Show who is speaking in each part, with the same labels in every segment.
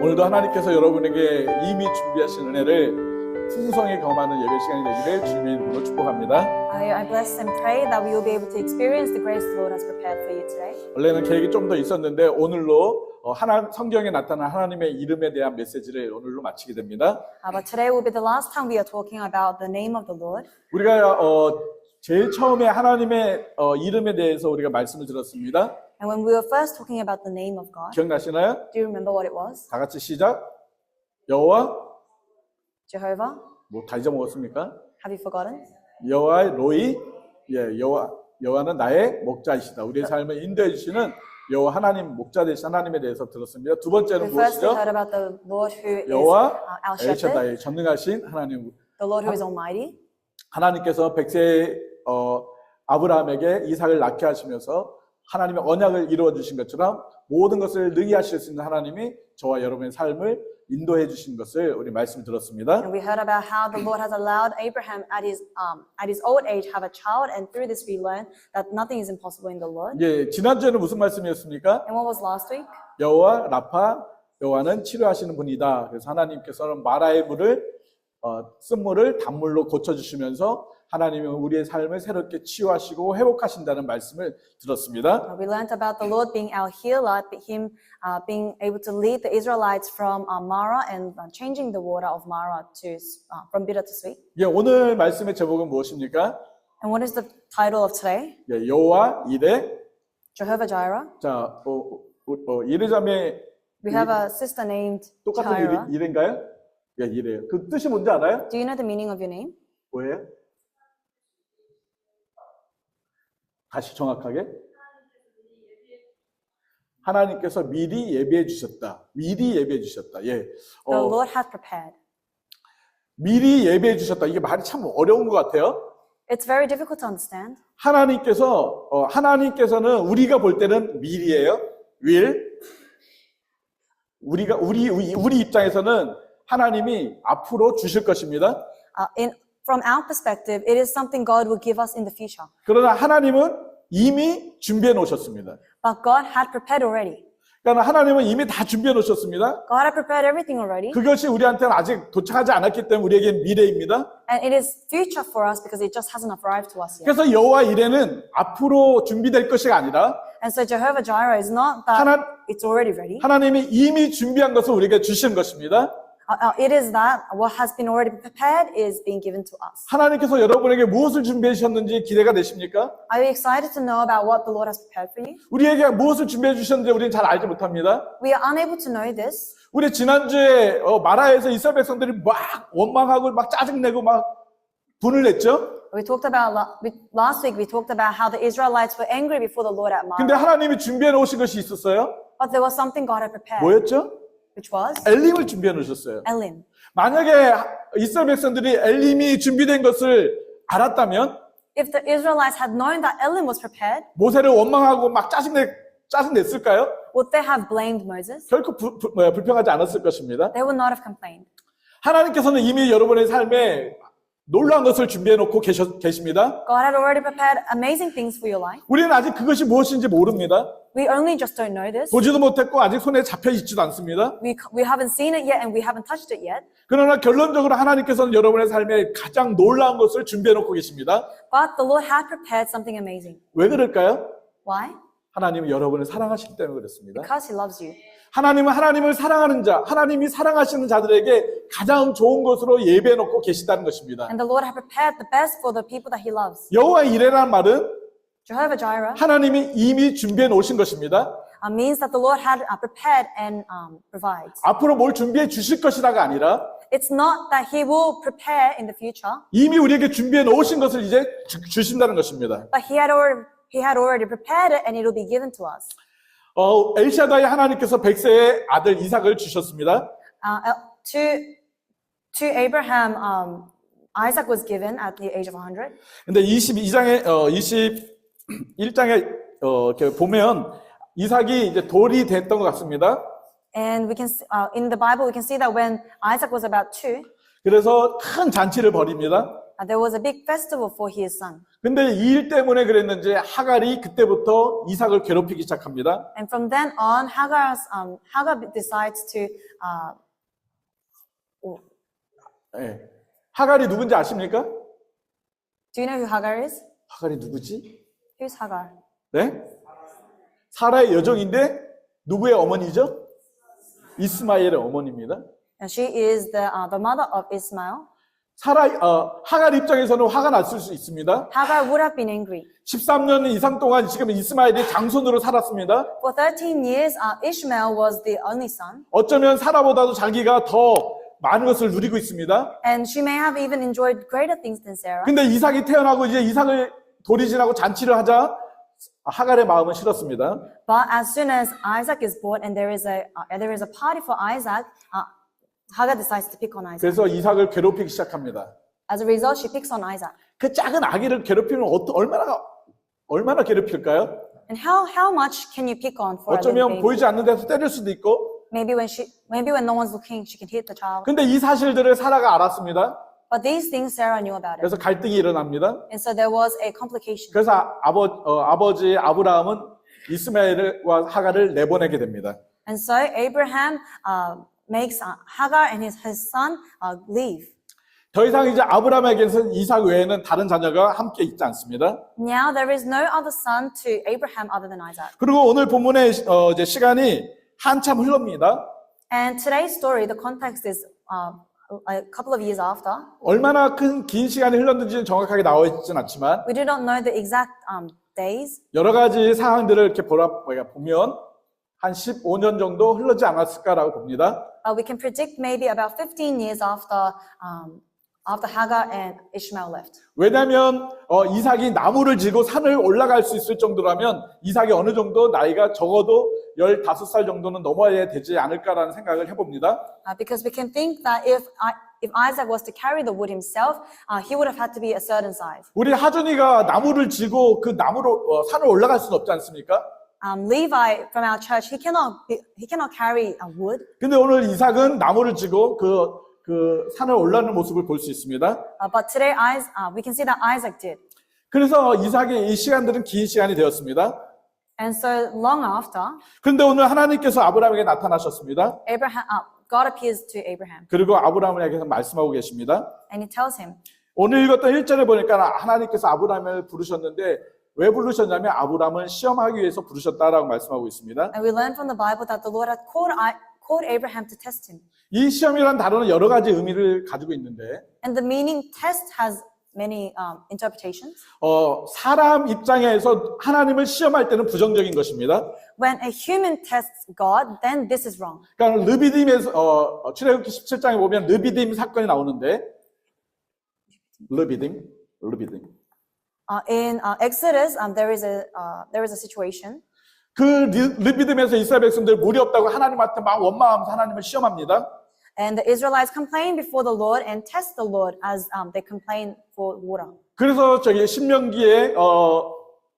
Speaker 1: 오늘도 하나님께서 여러분에게 이미 준비하신 은혜를 풍성히 경험하는 예배 시간이 되기를 주님의 이름으로 축복합니다.
Speaker 2: I bless and pray that we will be able to experience the grace the Lord has prepared for you today.
Speaker 1: 원래는 계획이 좀 더 있었는데 오늘로 성경에 나타난 하나님의 이름에 대한 메시지를 오늘로 마치게 됩니다.
Speaker 2: But today will be the last time we are talking about the name of the Lord.
Speaker 1: 우리가 제일 처음에 하나님의 이름에 대해서 우리가 말씀을 들었습니다.
Speaker 2: And when we were first talking about the name of God,
Speaker 1: 기억나시나요?
Speaker 2: do you remember what it was?
Speaker 1: 다 같이 시작. 여호와
Speaker 2: Jehovah?
Speaker 1: 뭐 다 잊어먹었습니까?
Speaker 2: Have you forgotten?
Speaker 1: 여호와의 로이, 여호와는 나의 목자이시다. 우리의 삶을 인도해 주시는 여호와 하나님 목자 되신 하나님에 대해서 들었습니다. 두 번째는
Speaker 2: We firstly
Speaker 1: 무엇이죠?
Speaker 2: heard about the Lord who is
Speaker 1: 여호와
Speaker 2: our shepherd,
Speaker 1: 엘샤다이 전능하신 하나님.
Speaker 2: the Lord who is almighty.
Speaker 1: 하나님께서 백세 아브라함에게 이삭을 낳게 하시면서 하나님의 언약을 이루어 주신 것처럼 모든 것을 능히 하실 수 있는 하나님이 저와 여러분의 삶을 인도해 주신 것을 우리 말씀 들었습니다.
Speaker 2: And we heard about how the Lord has allowed Abraham at his old age have a child, and through this we learn that nothing is impossible in the Lord.
Speaker 1: 예, 지난주에는 무슨 말씀이었습니까?
Speaker 2: And what was last week?
Speaker 1: 여호와 라파, 여호와는 치료하시는 분이다. 그래서 하나님께서는 마라의 물을 쓴물을 단물로 고쳐주시면서 하나님은 우리의 삶을 새롭게 치유하시고 회복하신다는 말씀을 들었습니다.
Speaker 2: We learned about the Lord being our healer, Him being able to lead the Israelites from Marah and changing the water of Marah to from bitter to sweet.
Speaker 1: 예, 오늘 말씀의 제목은 무엇입니까?
Speaker 2: And what is the title of today?
Speaker 1: 예, 여호와 이레.
Speaker 2: Jehovah Jireh.
Speaker 1: 자, 이레자매
Speaker 2: We have a sister named
Speaker 1: 똑같은
Speaker 2: Jireh.
Speaker 1: 이레인가요? 예, 이레요. 그 뜻이 뭔지 알아요?
Speaker 2: Do you know the meaning of your name?
Speaker 1: 뭐예요? 다시 정확하게. 하나님께서 미리 예비해 주셨다. 미리 예비해 주셨다. 예.
Speaker 2: The Lord had prepared.
Speaker 1: 미리 예비해 주셨다. 이게 말이 참 어려운 것 같아요.
Speaker 2: It's very difficult to understand.
Speaker 1: 하나님께서는 우리가 볼 때는 미리예요. will. 우리 입장에서는 하나님이 앞으로 주실 것입니다.
Speaker 2: From our perspective, it is something God will give us in the future.
Speaker 1: 그러나 하나님은 이미 준비해 놓으셨습니다.
Speaker 2: But God had prepared already.
Speaker 1: 그러니까 하나님은 이미 다 준비해 놓으셨습니다.
Speaker 2: God had prepared everything already.
Speaker 1: 그것이 우리한테는 아직 도착하지 않았기 때문에 우리에게 미래입니다.
Speaker 2: And it is future for us because it just hasn't arrived to us yet.
Speaker 1: 그래서 여호와 이레는 앞으로 준비될 것이 아니라
Speaker 2: And so Jehovah Jireh is not that it's already ready.
Speaker 1: 하나님이 이미 준비한 것을 우리에게 주시는 것입니다.
Speaker 2: It is that what has been already prepared is being given to us.
Speaker 1: 하나님께서 여러분에게 무엇을 준비해 주셨는지 기대가 되십니까?
Speaker 2: Are you excited to know about what the Lord has prepared for you?
Speaker 1: 우리에게 무엇을 준비해 주셨는지 우리는 잘 알지 못합니다.
Speaker 2: We are unable to know this.
Speaker 1: 우리 지난주에 마라에서 이스라엘 백성들이 막 원망하고 막 짜증내고 막 분을 냈죠.
Speaker 2: We talked about last week. We talked about how the Israelites were angry before the Lord at
Speaker 1: 근데
Speaker 2: Marah.
Speaker 1: 하나님이 준비해 놓으신 것이 있었어요.
Speaker 2: But there was something God had prepared,
Speaker 1: 뭐였죠?
Speaker 2: which was
Speaker 1: 엘림을 준비해 놓으셨어요.
Speaker 2: Elim.
Speaker 1: 만약에 이스라엘 백성들이 엘림이 준비된 것을 알았다면
Speaker 2: If the Israelites had known that Elim was prepared,
Speaker 1: 모세를 원망하고 막 짜증냈을까요?
Speaker 2: would they have blamed Moses?
Speaker 1: 결코 불평하지 않았을 것입니다.
Speaker 2: They would not have complained.
Speaker 1: 하나님께서는 이미 여러분의 삶에 놀라운 것을 준비해 놓고 계십니다.
Speaker 2: God had already prepared amazing things for your life.
Speaker 1: 우리는 아직 그것이 무엇인지 모릅니다.
Speaker 2: We only just don't know this.
Speaker 1: 보지도 못했고 아직 손에 잡혀 있지도 않습니다.
Speaker 2: We haven't seen it yet and we haven't touched it yet.
Speaker 1: 그러나 결론적으로 하나님께서는 여러분의 삶에 가장 놀라운 것을 준비해 놓고 계십니다.
Speaker 2: But the Lord had prepared something amazing.
Speaker 1: 왜 그럴까요?
Speaker 2: Why?
Speaker 1: 하나님은 여러분을 사랑하시기 때문에 그렇습니다.
Speaker 2: Because He loves you.
Speaker 1: 하나님은 하나님을 사랑하는 자, 하나님이 사랑하시는 자들에게 가장 좋은 것으로 예배해 놓고 계시다는 것입니다.
Speaker 2: And the Lord had prepared the best for the people that He loves.
Speaker 1: 여호와 이레라는 말은
Speaker 2: Jehovah Jireh
Speaker 1: 하나님이 이미 준비해 놓으신 것입니다.
Speaker 2: means that the Lord had prepared and provides.
Speaker 1: 앞으로 뭘 준비해 주실 것이라가 아니라
Speaker 2: It's not that He will prepare in the future,
Speaker 1: 이미 우리에게 준비해 놓으신 것을 이제 주신다는 것입니다.
Speaker 2: but He had already prepared it and it will be given to us.
Speaker 1: 엘샤다이 하나님께서 백세의 아들 이삭을 주셨습니다.
Speaker 2: To Abraham, Isaac was given at the age of 100.
Speaker 1: 근데 21장에 이렇게 보면 이삭이 이제 돌이 됐던 것 같습니다.
Speaker 2: And we can in the Bible we can see that when Isaac was about 2,
Speaker 1: 그래서 큰 잔치를 벌입니다.
Speaker 2: there was a big festival for his son.
Speaker 1: 근데 이 일 때문에 그랬는지 하갈이 그때부터 이삭을 괴롭히기 시작합니다.
Speaker 2: And from then on, Hagar decides to,
Speaker 1: 예. 하갈이 누군지 아십니까?
Speaker 2: do you know who Hagar is?
Speaker 1: 하갈이 누구지?
Speaker 2: Who's Hagar?
Speaker 1: 네? 사라의 여종인데 누구의 어머니죠? 이스마엘의 어머니입니다.
Speaker 2: And she is the mother of Ismail.
Speaker 1: 하갈 입장에서는 화가 났을 수 있습니다.
Speaker 2: Hagar would have been angry.
Speaker 1: 13년 이상 동안 지금 이스마엘이 장손으로 살았습니다.
Speaker 2: For 13 years, Ishmael was the only son.
Speaker 1: 어쩌면 사라보다도 자기가 더 많은 것을 누리고 있습니다.
Speaker 2: And she may have even enjoyed greater things than Sarah.
Speaker 1: 근데 이삭이 태어나고 이제 이삭을 돌이지나고 잔치를 하자 하갈의 마음은 싫었습니다.
Speaker 2: But as soon as Isaac is born and there is a party for Isaac, Hagar decides to pick on Isaac.
Speaker 1: 그래서 이삭을 괴롭히기 시작합니다.
Speaker 2: As a result, she picks on Isaac.
Speaker 1: 그 작은 아기를 괴롭히면 얼마나 괴롭힐까요?
Speaker 2: And how much can you pick on for a little
Speaker 1: 어쩌면
Speaker 2: baby?
Speaker 1: 보이지 않는 데서 때릴 수도 있고.
Speaker 2: Maybe when no one's looking, she can hit the child.
Speaker 1: 근데 이 사실들을 사라가 알았습니다.
Speaker 2: But these things Sarah knew about it.
Speaker 1: 그래서 갈등이 일어납니다.
Speaker 2: And so there was a complication.
Speaker 1: 그래서 아버지 아브라함은 이스마엘과 하갈을 내보내게 됩니다.
Speaker 2: And so Abraham makes Hagar and his son leave.
Speaker 1: 더 이상 이제 아브라함에게는 이삭 외에는 다른 자녀가 함께 있지 않습니다.
Speaker 2: Now there is no other son to Abraham other than Isaac.
Speaker 1: 그리고 오늘 본문의 이제 시간이 한참 흘릅니다.
Speaker 2: And today's story, the context is a couple of years after.
Speaker 1: 얼마나 긴 시간이 흘렀는지는 정확하게 나와 있지는 않지만
Speaker 2: We do not know the exact days,
Speaker 1: 여러 가지 상황들을 이렇게 보면 한 15년 정도 흘러지 않았을까라고 봅니다.
Speaker 2: we can predict maybe about 15 years after Hagar and Ishmael left.
Speaker 1: 왜냐하면 이삭이 나무를 지고 산을 올라갈 수 있을 정도라면 이삭이 어느 정도 나이가 적어도 15살 정도는 넘어야 되지 않을까라는 생각을 해봅니다.
Speaker 2: Because we can think that if Isaac was to carry the wood himself, he would have had to be a certain size.
Speaker 1: 우리 하준이가 나무를 지고 그 나무로 산을 올라갈 수는 없지 않습니까?
Speaker 2: Levi from our church, he cannot carry wood.
Speaker 1: 근데 오늘 이삭은 나무를 지고 그 산을 올라가는 모습을 볼 수 있습니다.
Speaker 2: But today, we can see that Isaac did.
Speaker 1: 그래서 이삭의 이 시간들은 긴 시간이 되었습니다.
Speaker 2: And so long after,
Speaker 1: 그런데 오늘 하나님께서 아브라함에게 나타나셨습니다.
Speaker 2: God appears to Abraham
Speaker 1: 그리고 아브라함에게 말씀하고 계십니다.
Speaker 2: and he tells him,
Speaker 1: 오늘 읽었던 1절에 보니까 하나님께서 아브라함을 부르셨는데 왜 부르셨냐면 아브라함을 시험하기 위해서 부르셨다라고 말씀하고 있습니다.
Speaker 2: and we learn from the Bible that the Lord had called Abraham to test him.
Speaker 1: 이 시험이라는 단어는 여러 가지 의미를 가지고 있는데
Speaker 2: And the meaning test has many interpretations.
Speaker 1: 사람 입장에서 하나님을 시험할 때는 부정적인 것입니다.
Speaker 2: When a human tests God, then this is wrong.
Speaker 1: 그러니까 르비딤에서 출애굽기 17장에 보면 르비딤 사건이 나오는데 르비딤
Speaker 2: In Exodus, there is a situation.
Speaker 1: 그 르비딤에서 이스라엘 백성들 물이 없다고 하나님한테 막 원망하면서 하나님을 시험합니다.
Speaker 2: And the Israelites complain before the Lord and test the Lord as they complain for water.
Speaker 1: 그래서 신명기에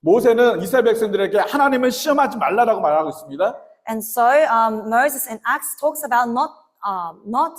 Speaker 1: 모세는 이스라엘 백성들에게 하나님을 시험하지 말라라고 말하고 있습니다.
Speaker 2: And so Moses in Acts talks about not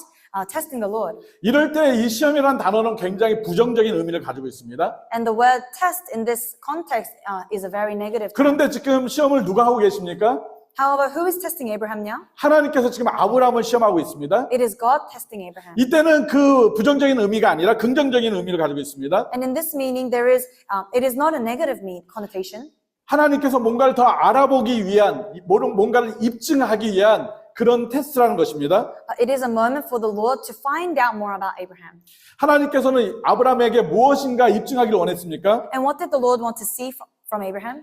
Speaker 2: testing the Lord.
Speaker 1: 이럴 때 이 시험이라는 단어는 굉장히 부정적인 의미를 가지고 있습니다.
Speaker 2: And the word test in this context is a very negative.
Speaker 1: 그런데 지금 시험을 누가 하고 계십니까?
Speaker 2: However, who is testing Abraham now?
Speaker 1: 하나님께서 지금 아브라함을 시험하고 있습니다.
Speaker 2: It is God testing Abraham.
Speaker 1: 이때는 그 부정적인 의미가 아니라 긍정적인 의미를 가지고 있습니다.
Speaker 2: And in this meaning, it is not a negative connotation.
Speaker 1: 하나님께서 뭔가를 더 알아보기 위한, 뭔가를 입증하기 위한 그런 테스트라는 것입니다.
Speaker 2: It is a moment for the Lord to find out more about Abraham.
Speaker 1: 하나님께서는 아브라함에게 무엇인가 입증하기를 원했습니까?
Speaker 2: And what did the Lord want to see from Abraham?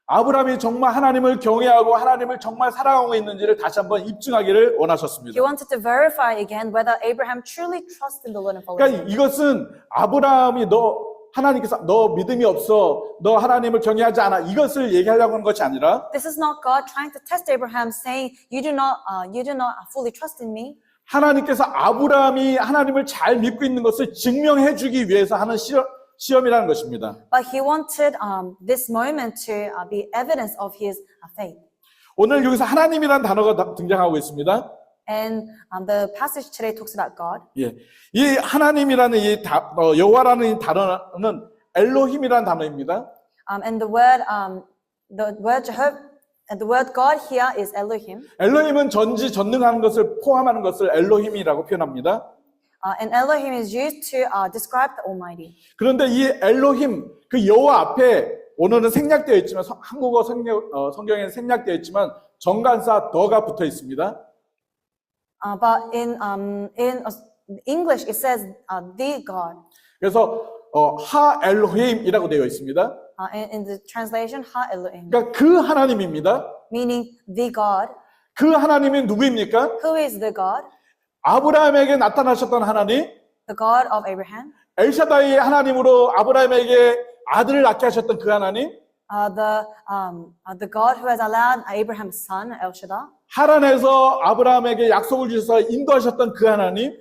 Speaker 1: 아브라함이 정말 하나님을 경외하고 하나님을 정말 사랑하고 있는지를 다시 한번 입증하기를 원하셨습니다.
Speaker 2: He wanted to verify again whether Abraham truly trusted the Lord and followed
Speaker 1: 그러니까
Speaker 2: him.
Speaker 1: 이것은 아브라함이 하나님께서 너 믿음이 없어, 너 하나님을 경외하지 않아 이것을 얘기하려고 하는 것이 아니라
Speaker 2: This is not God trying to test Abraham, saying you do not fully trust in me.
Speaker 1: 하나님께서 아브라함이 하나님을 잘 믿고 있는 것을 증명해주기 위해서 하는 시험이라는 것입니다.
Speaker 2: But he wanted this moment to be evidence of his faith.
Speaker 1: 오늘 여기서 하나님이라는 단어가 등장하고 있습니다.
Speaker 2: And the passage today talks about God.
Speaker 1: 예. 이 하나님이라는 여호와라는 이 단어는 엘로힘이라는 단어입니다.
Speaker 2: And the word Jehovah, and the word God here is Elohim.
Speaker 1: 엘로힘은 전지전능한 것을 포함하는 것을 엘로힘이라고 표현합니다.
Speaker 2: And Elohim is used to describe the Almighty.
Speaker 1: 그런데 이 엘로힘, 그 여호와 앞에 오늘은 생략되어 있지만 한국어 성경에는 생략되어 있지만 정관사 더가 붙어 있습니다.
Speaker 2: But in English it says the God.
Speaker 1: 그래서 하 엘로힘이라고 되어 있습니다.
Speaker 2: In the translation, Ha Elohim,
Speaker 1: 그러니까 그 하나님입니다.
Speaker 2: meaning the God.
Speaker 1: 그 하나님이 누구입니까?
Speaker 2: Who is the God?
Speaker 1: 아브라함에게 나타나셨던 하나님,
Speaker 2: The God of Abraham.
Speaker 1: 엘샤다이의 하나님으로 아브라함에게 아들을 낳게 하셨던 그 하나님,
Speaker 2: The God who has allowed Abraham's son El Shaddai.
Speaker 1: 하란에서 아브라함에게 약속을 주셔서 인도하셨던 그 하나님,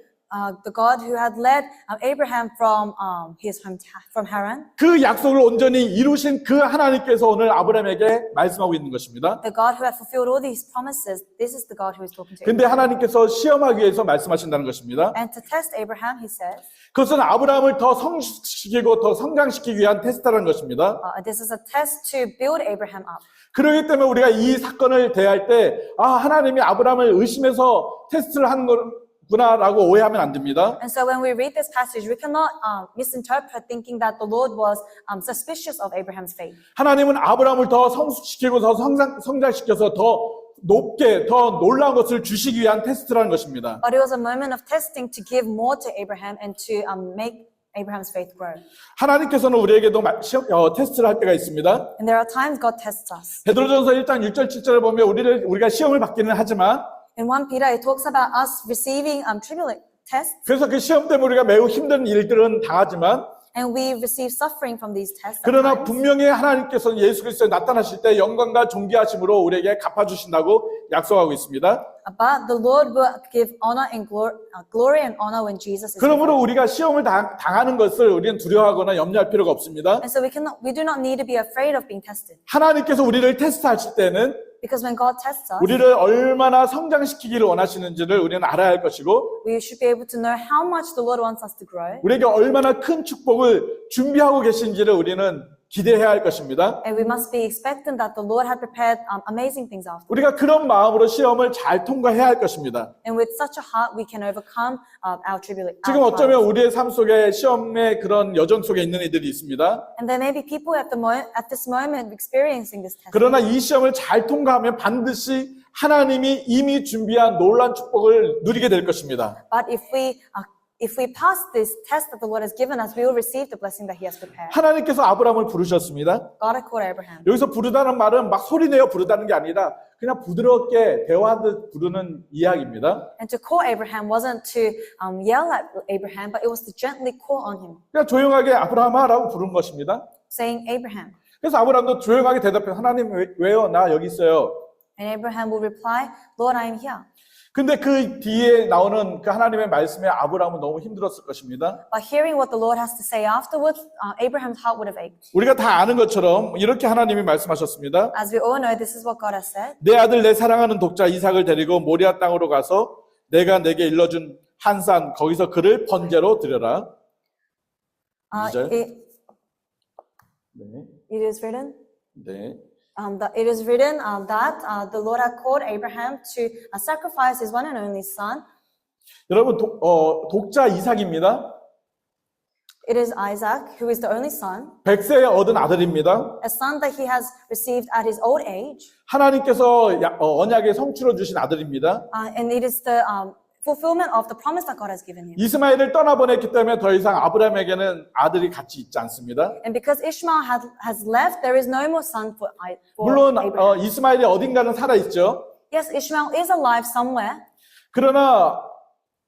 Speaker 2: The God who had led Abraham from his hometown, from Haran.
Speaker 1: 그 약속을 온전히 이루신 그 하나님께서 오늘 아브라함에게 말씀하고 있는 것입니다.
Speaker 2: The God who had fulfilled all these promises. This is the God who is talking to
Speaker 1: 근데
Speaker 2: Abraham.
Speaker 1: 하나님께서 시험하기 위해서 말씀하신다는 것입니다.
Speaker 2: And to test Abraham, he says,
Speaker 1: 그것은 아브라함을 더 성숙시키고 더 성장시키기 위한 테스트라는 것입니다.
Speaker 2: this is a test to build Abraham up.
Speaker 1: 그렇기 때문에 우리가 이 사건을 대할 때 하나님이 아브라함을 의심해서 테스트를 하는 거구나라고 오해하면 안 됩니다.
Speaker 2: And so when we read this passage, we cannot misinterpret thinking that the Lord was suspicious of Abraham's faith.
Speaker 1: 하나님은 아브라함을 더 성숙시키고 더 성장시켜서 더 높게 더 놀라운 것을 주시기 위한 테스트라는 것입니다.
Speaker 2: But it was a moment of testing to give more to Abraham and to make Abraham's faith grow.
Speaker 1: 하나님께서는 우리에게도 테스트를 할 때가 있습니다.
Speaker 2: And there are times God tests us.
Speaker 1: 베드로전서 1장 6절 7절을 보면 우리가 시험을 받기는 하지만
Speaker 2: In 1 Peter, it talks about us receiving tribulation tests,
Speaker 1: 그래서 그 시험 때문에 우리가 매우 힘든 일들은 당하지만
Speaker 2: and we receive suffering from these tests. at
Speaker 1: 그러나
Speaker 2: times.
Speaker 1: 분명히 하나님께서는 예수 그리스도에 나타나실 때 영광과 존귀하심으로 우리에게 갚아주신다고 약속하고 있습니다.
Speaker 2: But the Lord will give honor and glory and honor when Jesus is
Speaker 1: 그러므로
Speaker 2: revealed.
Speaker 1: 우리가 시험을 당하는 것을 우리는 두려워하거나 염려할 필요가 없습니다.
Speaker 2: And so we do not need to be afraid of being tested.
Speaker 1: 하나님께서 우리를 테스트하실 때는
Speaker 2: Because when God tests us,
Speaker 1: 우리를 얼마나 성장시키기를 원하시는지를 우리는 알아야 할 것이고
Speaker 2: we should be able to know how much the Lord wants us to grow.
Speaker 1: 우리에게 얼마나 큰 축복을 준비하고 계신지를 우리는 기대해야 할 것입니다.
Speaker 2: And we must be expectant that the Lord had prepared amazing things after.
Speaker 1: 우리가 그런 마음으로 시험을 잘 통과해야 할 것입니다.
Speaker 2: And with such a heart, we can overcome our tribulation.
Speaker 1: 지금 어쩌면 우리의 삶 속에 시험의 그런 여정 속에 있는 이들이 있습니다.
Speaker 2: And there may be people at this moment experiencing this test.
Speaker 1: 그러나 이 시험을 잘 통과하면 반드시 하나님이 이미 준비한 놀라운 축복을 누리게 될 것입니다.
Speaker 2: But if we pass this test that the Lord has given us, we will receive the blessing that He has prepared.
Speaker 1: 하나님께서 아브라함을 부르셨습니다.
Speaker 2: God had called Abraham.
Speaker 1: 여기서 부르다는 말은 막 소리내어 부르다는 게 아니라 그냥 부드럽게 대화하듯 부르는 이야기입니다.
Speaker 2: And to call Abraham wasn't to yell at Abraham, but it was to gently call on him,
Speaker 1: 그냥 조용하게 아브라함아라고 부른 것입니다.
Speaker 2: saying, Abraham.
Speaker 1: 그래서 아브라함도 조용하게 대답해 하나님 왜요? 나 여기 있어요.
Speaker 2: And Abraham will reply, Lord, I am here.
Speaker 1: 근데 그 뒤에 나오는 그 하나님의 말씀에 아브라함은 너무 힘들었을 것입니다.
Speaker 2: But hearing what the Lord has to say afterwards, Abraham's heart would have ached.
Speaker 1: 우리가 다 아는 것처럼 이렇게 하나님이 말씀하셨습니다.
Speaker 2: As we all know, this is what God has said.
Speaker 1: 내 아들 내 사랑하는 독자 이삭을 데리고 모리아 땅으로 가서 내가 내게 일러준 한 산 거기서 그를 번제로 드려라. 이절. 네.
Speaker 2: It is written.
Speaker 1: 네.
Speaker 2: It is written that the Lord had called Abraham to sacrifice his one and only son.
Speaker 1: 여러분 독자 이삭입니다.
Speaker 2: It is Isaac, who is the only son,
Speaker 1: 100세에 얻은 아들입니다.
Speaker 2: a son that he has received at his old age.
Speaker 1: 하나님께서 언약의 성취로 주신 아들입니다.
Speaker 2: And it is the fulfillment of the promise that God has given him.
Speaker 1: 이스마엘을 떠나보냈기 때문에 더 이상 아브라함에게는 아들이 같이 있지 않습니다.
Speaker 2: And because Ishmael has left, there is no more son for
Speaker 1: 물론
Speaker 2: Abraham.
Speaker 1: 이스마엘이 어딘가는 살아있죠.
Speaker 2: Yes, Ishmael is alive somewhere,
Speaker 1: 그러나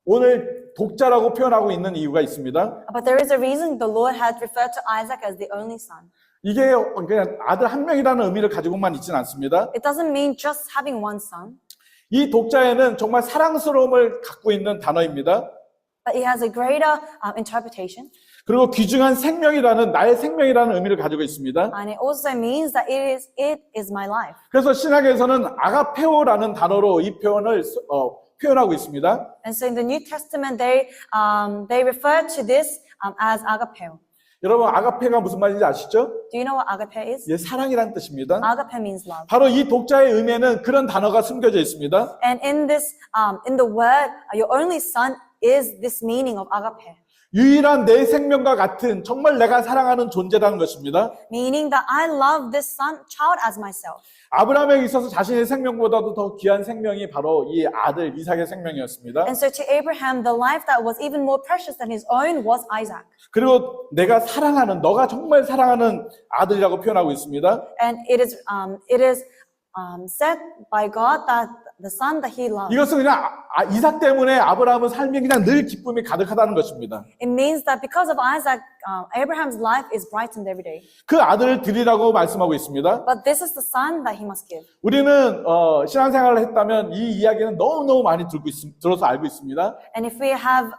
Speaker 1: 오늘 독자라고 표현하고 있는 이유가 있습니다.
Speaker 2: but there is a reason the Lord had referred to Isaac as the only son.
Speaker 1: 이게 그냥 아들 한 명이라는 의미를 가지고만 있지는 않습니다.
Speaker 2: It doesn't mean just having one son,
Speaker 1: 이 독자에는 정말 사랑스러움을 갖고 있는 단어입니다.
Speaker 2: but it has a greater interpretation.
Speaker 1: 그리고 귀중한 생명이라는 나의 생명이라는 의미를 가지고 있습니다.
Speaker 2: And it also means that it is my life.
Speaker 1: 그래서 신학에서는 아가페오라는 단어로 이 표현을 표현하고 있습니다.
Speaker 2: And so in the New Testament, they refer to this as agapeo.
Speaker 1: 여러분 아가페가 무슨 말인지 아시죠?
Speaker 2: Do you know what agape is?
Speaker 1: 예, 사랑이란 뜻입니다.
Speaker 2: Agape means love.
Speaker 1: 바로 이 독자의 의미에는 그런 단어가 숨겨져 있습니다.
Speaker 2: And in this, in the word, your only son is this meaning of agape.
Speaker 1: 유일한 내 생명과 같은 정말 내가 사랑하는 존재라는 것입니다.
Speaker 2: Meaning that I love this child as myself.
Speaker 1: 아브라함에게 있어서 자신의 생명보다도 더 귀한 생명이 바로 이 아들 이삭의 생명이었습니다.
Speaker 2: And so to Abraham, the life that was even more precious than his own was Isaac.
Speaker 1: 그리고 내가 사랑하는, 너가 정말 사랑하는 아들이라고 표현하고 있습니다.
Speaker 2: And it is said by God that the son that he loved.
Speaker 1: 이것은 그냥 이삭 때문에 아브라함은 삶이 그냥 늘 기쁨이 가득하다는 것입니다.
Speaker 2: It means that because of Isaac, Abraham's life is brightened every day.
Speaker 1: 그 아들을 드리라고 말씀하고 있습니다.
Speaker 2: But this is the son that he must give.
Speaker 1: 우리는 신앙생활을 했다면 이 이야기는 너무너무 많이 들어서 알고 있습니다.
Speaker 2: And if we have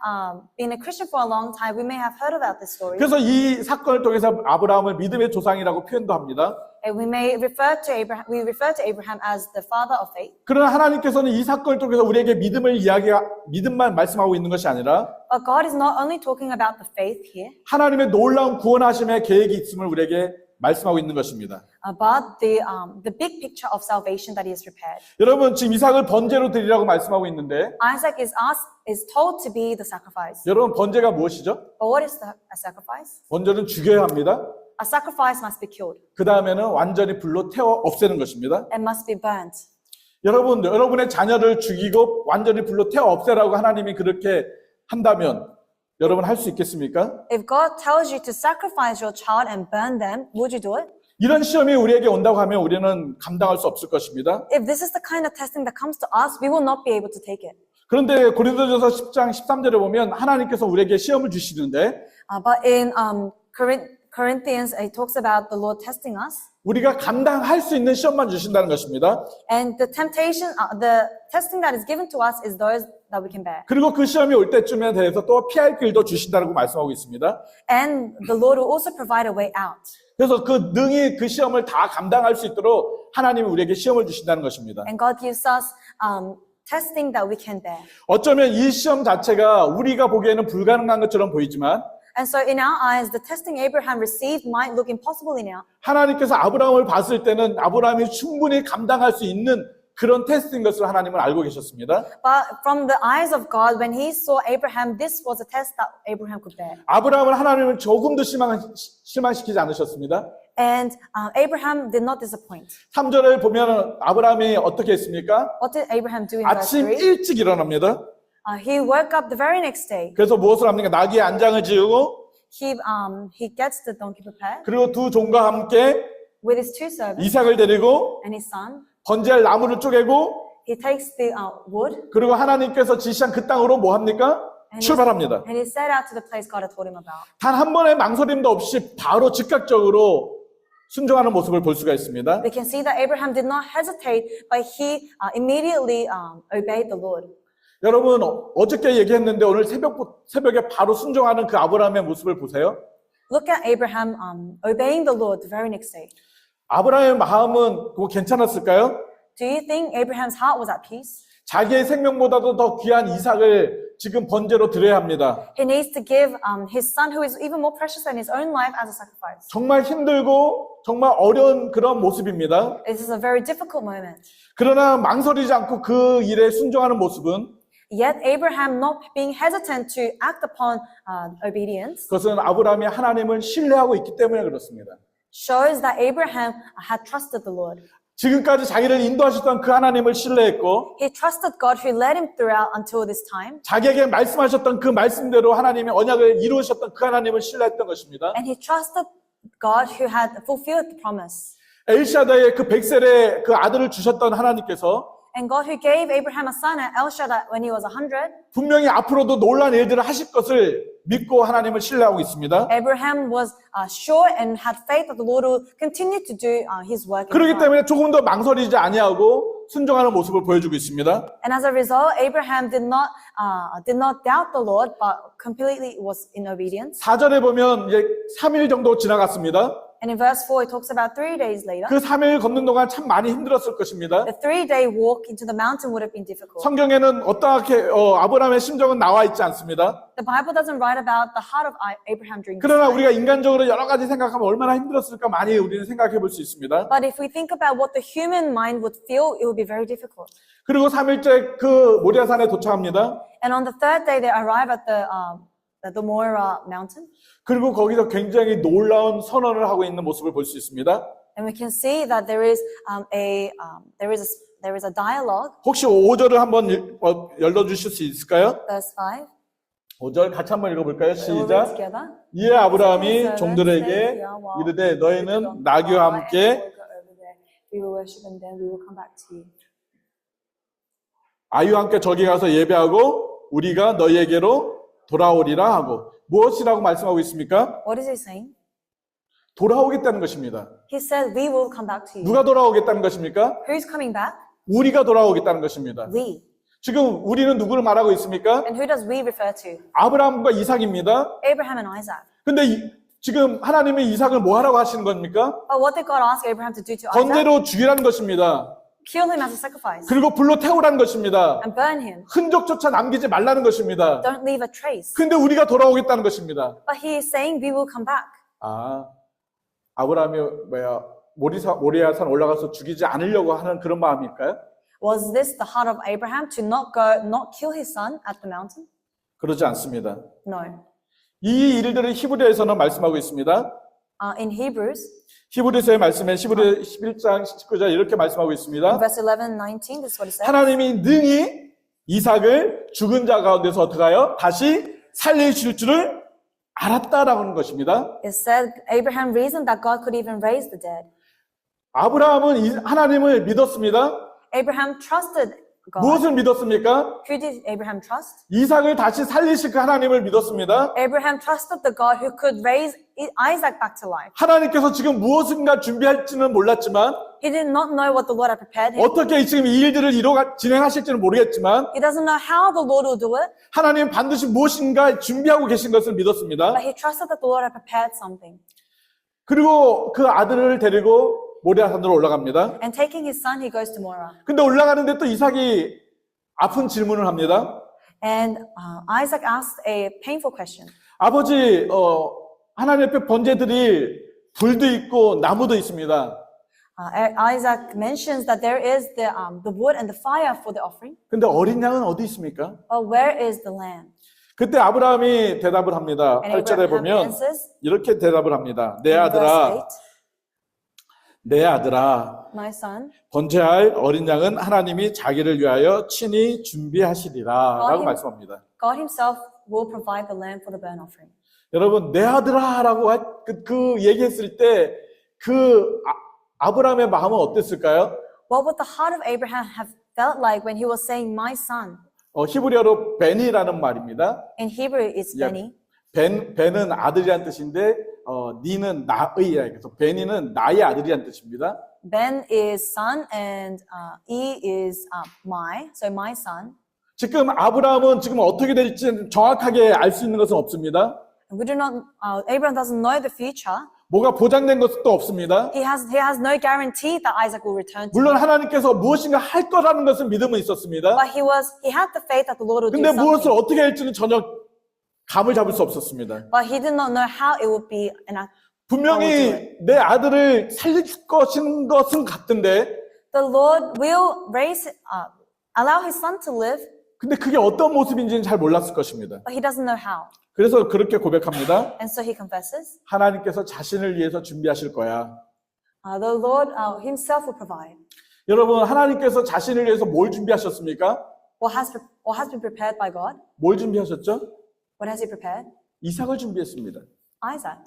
Speaker 2: been a Christian for a long time, we may have heard about this story.
Speaker 1: 그래서 이 사건을 통해서 아브라함을 믿음의 조상이라고 표현도 합니다.
Speaker 2: And we may refer to Abraham as the father of faith.
Speaker 1: 그러나 하나님께서는 이 사건을 통해서 우리에게 믿음만 말씀하고 있는 것이 아니라
Speaker 2: But God is not only talking about the faith here,
Speaker 1: 하나님의 놀라운 구원하심의 계획이 있음을 우리에게 말씀하고 있는 것입니다.
Speaker 2: about the big picture of salvation that He has prepared.
Speaker 1: 여러분 지금 이삭을 번제로 드리라고 말씀하고 있는데
Speaker 2: Isaac is told to be the sacrifice.
Speaker 1: 여러분 번제가 무엇이죠?
Speaker 2: But what is a sacrifice?
Speaker 1: 번제는 죽여야 합니다.
Speaker 2: A sacrifice must be killed
Speaker 1: 그 다음에는 완전히 불로 태워 없애는 것입니다.
Speaker 2: and must be burnt.
Speaker 1: 여러분, 여러분의 자녀를 죽이고 완전히 불로 태워 없애라고 하나님이 그렇게 한다면 여러분 할 수 있겠습니까?
Speaker 2: If God tells you to sacrifice your child and burn them, would you do it?
Speaker 1: 이런 시험이 우리에게 온다고 하면 우리는 감당할 수 없을 것입니다.
Speaker 2: If this is the kind of testing that comes to us, we will not be able to take it.
Speaker 1: 그런데 고린도전서 10장 13절에 보면 하나님께서 우리에게 시험을 주시는데
Speaker 2: But in Corinthians, it talks about the Lord testing us.
Speaker 1: 우리가 감당할 수 있는 시험만 주신다는 것입니다.
Speaker 2: And the temptation, the testing that is given to us is those that we can bear.
Speaker 1: 그리고 그 시험이 올 때쯤에 대해서 또 피할 길도 주신다고 말씀하고 있습니다.
Speaker 2: And the Lord will also provide a way out.
Speaker 1: 그래서 그 능히 그 시험을 다 감당할 수 있도록 하나님이 우리에게 시험을 주신다는 것입니다.
Speaker 2: And God gives us testing that we can bear.
Speaker 1: 어쩌면 이 시험 자체가 우리가 보기에는 불가능한 것처럼 보이지만
Speaker 2: And so in our eyes, the testing Abraham received might look impossible in our.
Speaker 1: 하나님께서 아브라함을 봤을 때는 아브라함이 충분히 감당할 수 있는 그런 테스트인 것을 하나님은 알고 계셨습니다.
Speaker 2: But from the eyes of God, when He saw Abraham, this was a test that Abraham could bear.
Speaker 1: 아브라함을 하나님은 조금도 실망시키지 않으셨습니다.
Speaker 2: And Abraham did not disappoint.
Speaker 1: 3절을 보면 아브라함이 어떻게 했습니까?
Speaker 2: What did Abraham do in verse
Speaker 1: 아침
Speaker 2: 3?
Speaker 1: 일찍 일어납니다.
Speaker 2: He woke up the very next day.
Speaker 1: 그래서 무엇을 합니까? 나귀의 안장을 지우고
Speaker 2: He gets the donkey prepared
Speaker 1: 그리고 두 종과 함께
Speaker 2: with his two servants
Speaker 1: 이삭을 데리고
Speaker 2: and his son.
Speaker 1: 번제할 나무를 쪼개고
Speaker 2: He takes the wood
Speaker 1: 그리고 하나님께서 지시한 그 땅으로 뭐 합니까? 출발합니다.
Speaker 2: and he set out to the place God had told him about.
Speaker 1: 단 한 번의 망설임도 없이 바로 즉각적으로 순종하는 모습을 볼 수가 있습니다.
Speaker 2: We can see that Abraham did not hesitate, but he immediately obeyed the Lord.
Speaker 1: 여러분 어저께 얘기했는데 오늘 새벽에 바로 순종하는 그 아브라함의 모습을 보세요.
Speaker 2: Look at Abraham obeying the Lord the very next day.
Speaker 1: 아브라함의 마음은 그거 괜찮았을까요?
Speaker 2: Do you think Abraham's heart was at peace?
Speaker 1: 자기의 생명보다도 더 귀한 이삭을 지금 번제로 드려야 합니다.
Speaker 2: He needs to give his son, who is even more precious than his own life, as a sacrifice.
Speaker 1: 정말 힘들고 정말 어려운 그런 모습입니다.
Speaker 2: This is a very difficult moment.
Speaker 1: 그러나 망설이지 않고 그 일에 순종하는 모습은
Speaker 2: Yet Abraham not being hesitant to act upon obedience
Speaker 1: 그것은 아브라함이 하나님을 신뢰하고 있기 때문에 그렇습니다.
Speaker 2: shows that Abraham had trusted the Lord.
Speaker 1: 지금까지 자기를 인도하셨던 그 하나님을 신뢰했고
Speaker 2: He trusted God who led him throughout until this time.
Speaker 1: 자기에게 말씀하셨던 그 말씀대로 하나님의 언약을 이루셨던 그 하나님을 신뢰했던 것입니다.
Speaker 2: And he trusted God who had fulfilled the promise.
Speaker 1: 엘샤다의 그 백셀의 그 아들을 주셨던 하나님께서
Speaker 2: And God who gave Abraham a son at El Shaddai when he was 100,
Speaker 1: 분명히 앞으로도 놀라운 일들을 하실 것을 믿고 하나님을 신뢰하고 있습니다.
Speaker 2: Abraham was sure and had faith that the Lord will continue to do his work in his
Speaker 1: 그렇기
Speaker 2: life.
Speaker 1: 때문에 조금 더 망설이지 아니하고 순종하는 모습을 보여주고 있습니다.
Speaker 2: And as a result, Abraham did not doubt the Lord, but completely was in obedience.
Speaker 1: 4절에 보면 이제 3일 정도 지나갔습니다.
Speaker 2: And in verse 4, it talks about 3 days later.
Speaker 1: 그 3일 걷는 동안 참 많이 힘들었을 것입니다.
Speaker 2: The 3-day walk into the mountain would have been difficult.
Speaker 1: 성경에는 어떻게 아브라함의 심정은 나와 있지 않습니다.
Speaker 2: The Bible doesn't write about the heart of Abraham during this
Speaker 1: 그러나
Speaker 2: time.
Speaker 1: 우리가 인간적으로 여러 가지 생각하면 얼마나 힘들었을까 많이 우리는 생각해 볼 수 있습니다.
Speaker 2: But if we think about what the human mind would feel, it would be very difficult.
Speaker 1: 그리고 3일째 그 모리아산에 도착합니다.
Speaker 2: And on the 3rd day, they arrive at the Moriah mountain.
Speaker 1: 그리고 거기서 굉장히 놀라운 선언을 하고 있는 모습을 볼 수 있습니다.
Speaker 2: And we can see that there is a dialogue.
Speaker 1: 혹시 5절을 한번 열어 주실 수 있을까요?
Speaker 2: Verse 5.
Speaker 1: 5절 같이 한번 읽어볼까요?
Speaker 2: We'll read
Speaker 1: 시작.
Speaker 2: together.
Speaker 1: 이에 아브라함이 종들에게 이르되 너희는 나귀와 함께
Speaker 2: We will worship and then we will come back to you.
Speaker 1: 아이와 함께 저기 가서 예배하고 우리가 너희에게로 돌아오리라 하고 무엇이라고 말씀하고 있습니까?
Speaker 2: What is he saying?
Speaker 1: 돌아오겠다는 것입니다.
Speaker 2: He said, we will come back to you.
Speaker 1: 누가 돌아오겠다는 것입니까?
Speaker 2: Who's coming back?
Speaker 1: 우리가 돌아오겠다는 것입니다.
Speaker 2: We.
Speaker 1: 지금 우리는 누구를 말하고 있습니까?
Speaker 2: And who does we refer to?
Speaker 1: 아브라함과 이삭입니다.
Speaker 2: Abraham and Isaac.
Speaker 1: 근데 지금 하나님이 이삭을 뭐 하라고 하시는 겁니까?
Speaker 2: But what did God ask Abraham to do to Isaac?
Speaker 1: 번제로 죽이라는 것입니다.
Speaker 2: Kill him as a sacrifice.
Speaker 1: 그리고 불로 태우라는 것입니다.
Speaker 2: And burn him.
Speaker 1: 흔적조차 남기지 말라는 것입니다.
Speaker 2: Don't leave a trace.
Speaker 1: 근데 우리가 돌아오겠다는 것입니다.
Speaker 2: But he is saying we will come back.
Speaker 1: 아브라함이 모리아산 올라가서 죽이지 않으려고 하는 그런 마음일까요?
Speaker 2: Was this the heart of Abraham to not kill his son at the mountain?
Speaker 1: 그러지 않습니다.
Speaker 2: No.
Speaker 1: 이 일들을 히브리서에서는 말씀하고 있습니다.
Speaker 2: In Hebrews,
Speaker 1: 히브리서의 말씀에 히브리 11장 19절 이렇게 말씀하고 있습니다.
Speaker 2: verse 11, 19, this is what it says.
Speaker 1: 하나님이 능히 이삭을 죽은 자 가운데서 어떻게 하여 다시 살리실 줄을 알았다라고 하는 것입니다.
Speaker 2: It said Abraham reasoned that God could even raise the dead.
Speaker 1: 아브라함은 하나님을 믿었습니다.
Speaker 2: Abraham trusted God.
Speaker 1: 무엇을 믿었습니까?
Speaker 2: Who did Abraham trust?
Speaker 1: 이삭을 다시 살리실 그 하나님을 믿었습니다.
Speaker 2: Abraham trusted the God who could raise Isaac back to life.
Speaker 1: 하나님께서 지금 무엇인가 준비할지는 몰랐지만
Speaker 2: He did not know what the Lord had prepared him.
Speaker 1: 어떻게 지금 이 일들을 진행하실지는 모르겠지만
Speaker 2: He doesn't know how the Lord will do it,
Speaker 1: 하나님은 반드시 무엇인가 준비하고 계신 것을 믿었습니다.
Speaker 2: but he trusted that the Lord had prepared something.
Speaker 1: 그리고 그 아들을 데리고 모리아산으로 올라갑니다.
Speaker 2: And taking his son, he goes to Moriah.
Speaker 1: 근데 올라가는데 또 이삭이 아픈 질문을 합니다.
Speaker 2: And Isaac asked a painful question.
Speaker 1: 아버지, 하나님 앞에 번제 드릴 불도 있고 나무도 있습니다.
Speaker 2: Isaac mentions that there is the wood and the fire for the offering.
Speaker 1: 근데 어린 양은 어디 있습니까?
Speaker 2: But where is the lamb?
Speaker 1: 그때 아브라함이 대답을 합니다.
Speaker 2: And
Speaker 1: 8절에
Speaker 2: Abraham
Speaker 1: 보면
Speaker 2: answers,
Speaker 1: 이렇게 대답을 합니다. 내
Speaker 2: in verse
Speaker 1: 아들아, 내 아들아,
Speaker 2: my son,
Speaker 1: 번제할 어린 양은 하나님이 자기를 위하여 친히 준비하시리라 라고 말씀합니다.
Speaker 2: God himself will provide the lamb for the burnt offering.
Speaker 1: 여러분, 내 아들아 라고 그 얘기했을 때 그 아브라함의 마음은 어땠을까요?
Speaker 2: What would the heart of Abraham have felt like when he was saying, my son?
Speaker 1: 히브리어로 벤이라는 말입니다.
Speaker 2: In Hebrew, it's Benny.
Speaker 1: 벤은 아들이란 뜻인데 니는 나의, 그래서 베니는 나의 아들이란 뜻입니다.
Speaker 2: Ben is son and E is my, so my son.
Speaker 1: 지금 아브라함은 지금 어떻게 될지 정확하게 알 수 있는 것은 없습니다.
Speaker 2: We do not, Abraham doesn't know the future.
Speaker 1: 뭐가 보장된 것도 없습니다.
Speaker 2: He has no guarantee that Isaac will return to
Speaker 1: 물론
Speaker 2: him.
Speaker 1: 하나님께서 무엇인가 할 거라는 것은 믿음은 있었습니다.
Speaker 2: But he had the faith that the Lord would do
Speaker 1: 근데 무엇을
Speaker 2: something.
Speaker 1: 어떻게 할지는 전혀 감을 잡을 수 없었습니다.
Speaker 2: But he did not know how it would be.
Speaker 1: 분명히 내 아들을 살릴 것은 같은데
Speaker 2: The Lord will allow his son to live,
Speaker 1: 근데 그게 어떤 모습인지는 잘 몰랐을 것입니다.
Speaker 2: but he doesn't know how.
Speaker 1: 그래서 그렇게 고백합니다.
Speaker 2: And so he confesses,
Speaker 1: 하나님께서 자신을 위해서 준비하실 거야.
Speaker 2: the Lord himself will provide.
Speaker 1: 여러분, 하나님께서 자신을 위해서 뭘 준비하셨습니까?
Speaker 2: What has been prepared by God?
Speaker 1: 뭘 준비하셨죠?
Speaker 2: What has he prepared?
Speaker 1: 이삭을 준비했습니다.
Speaker 2: Isaac.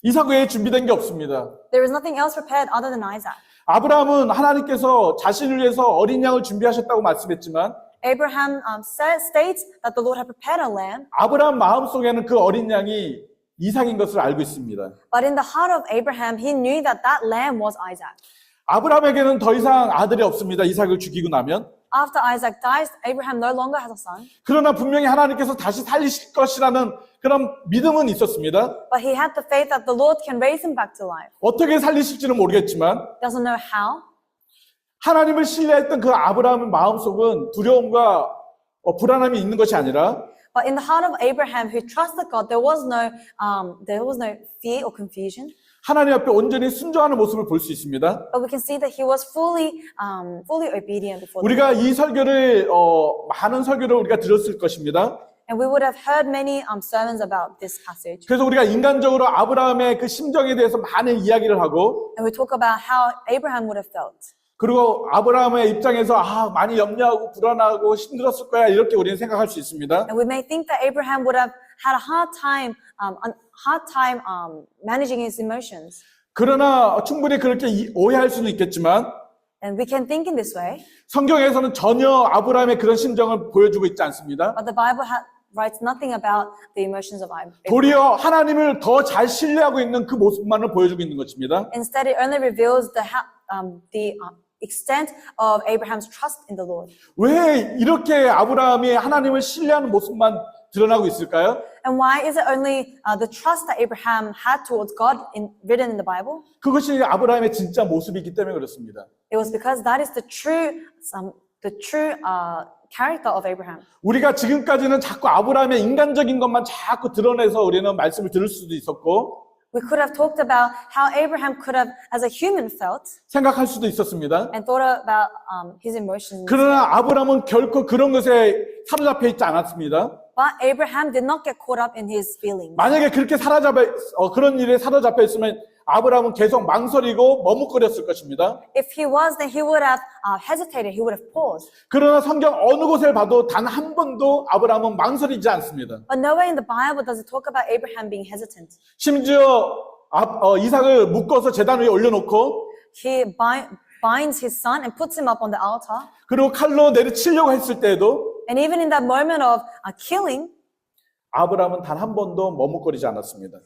Speaker 1: 이삭 외에 준비된 게 없습니다.
Speaker 2: There is nothing else prepared other than Isaac.
Speaker 1: 아브라함은 하나님께서 자신을 위해서 어린 양을 준비하셨다고 말씀했지만
Speaker 2: Abraham states that the Lord had prepared a lamb,
Speaker 1: 아브라함 마음속에는 그 어린 양이 이삭인 것을 알고 있습니다.
Speaker 2: but in the heart of Abraham, he knew that that lamb was Isaac.
Speaker 1: 아브라함에게는 더 이상 아들이 없습니다. 이삭을 죽이고 나면.
Speaker 2: after Isaac dies, Abraham no longer has a son,
Speaker 1: 그러나 분명히 하나님께서 다시 살리실 것이라는 그런 믿음은 있었습니다.
Speaker 2: but he had the faith that the Lord can raise him back to life.
Speaker 1: 어떻게 살리실지는 모르겠지만
Speaker 2: Doesn't know how,
Speaker 1: 하나님을 신뢰했던 그 아브라함의 마음속은 두려움과 불안함이 있는 것이 아니라
Speaker 2: but in the heart of Abraham, who trusted God, there was no fear or confusion.
Speaker 1: 하나님 앞에 온전히 순종하는 모습을 볼 수 있습니다.
Speaker 2: But we can see that he was fully obedient before the Lord.
Speaker 1: 우리가 이 설교를 많은 설교를 우리가 들었을 것입니다.
Speaker 2: And we would have heard many sermons about this passage.
Speaker 1: 그래서 우리가 인간적으로 아브라함의 그 심정에 대해서 많은 이야기를 하고
Speaker 2: And we talk about how Abraham would have felt.
Speaker 1: 그리고 아브라함의 입장에서 많이 염려하고 불안하고 힘들었을 거야 이렇게 우리는 생각할 수 있습니다.
Speaker 2: And we may think that Abraham would have had a hard time managing his emotions.
Speaker 1: 그러나 충분히 그렇게 오해할 수는 있겠지만
Speaker 2: And we can think in this way,
Speaker 1: 성경에서는 전혀 아브라함의 그런 심정을 보여주고 있지 않습니다.
Speaker 2: but the Bible writes nothing about the emotions of Abraham.
Speaker 1: 도리어 하나님을 더 잘 신뢰하고 있는 그 모습만을 보여주고 있는 것입니다.
Speaker 2: Instead, it only reveals the extent of Abraham's trust in the Lord.
Speaker 1: 왜 이렇게 아브라함이 하나님을 신뢰하는 모습만 드러나고 있을까요?
Speaker 2: And why is it only the trust that Abraham had towards God written in the Bible?
Speaker 1: 그것이 아브라함의 진짜 모습이기 때문에 그렇습니다.
Speaker 2: It was because that is the true character of Abraham.
Speaker 1: 우리가 지금까지는 자꾸 아브라함의 인간적인 것만 자꾸 드러내서 우리는 말씀을 들을 수도 있었고
Speaker 2: We could have talked about how Abraham could have, as a human, felt
Speaker 1: 생각할 수도 있었습니다.
Speaker 2: and thought about his emotions.
Speaker 1: 그러나 아브라함은 결코 그런 것에 사로잡혀 있지 않았습니다.
Speaker 2: But Abraham did not get caught up in his feelings.
Speaker 1: 만약에 그렇게 그런 일에 사로잡혀 있으면 아브라함은 계속 망설이고 머뭇거렸을 것입니다.
Speaker 2: If he was, then he would have hesitated. He would have paused.
Speaker 1: 그러나 성경 어느 곳을 봐도 단 한 번도 아브라함은 망설이지 않습니다.
Speaker 2: But nowhere in the Bible does it talk about Abraham being hesitant.
Speaker 1: 심지어 이삭을 묶어서 제단 위에 올려놓고
Speaker 2: He binds his son and puts him up on the altar.
Speaker 1: 그리고 칼로 내리치려고 했을 때에도
Speaker 2: And even in that moment of killing,
Speaker 1: 아브라함은 단 한 번도 머뭇거리지 않았습니다.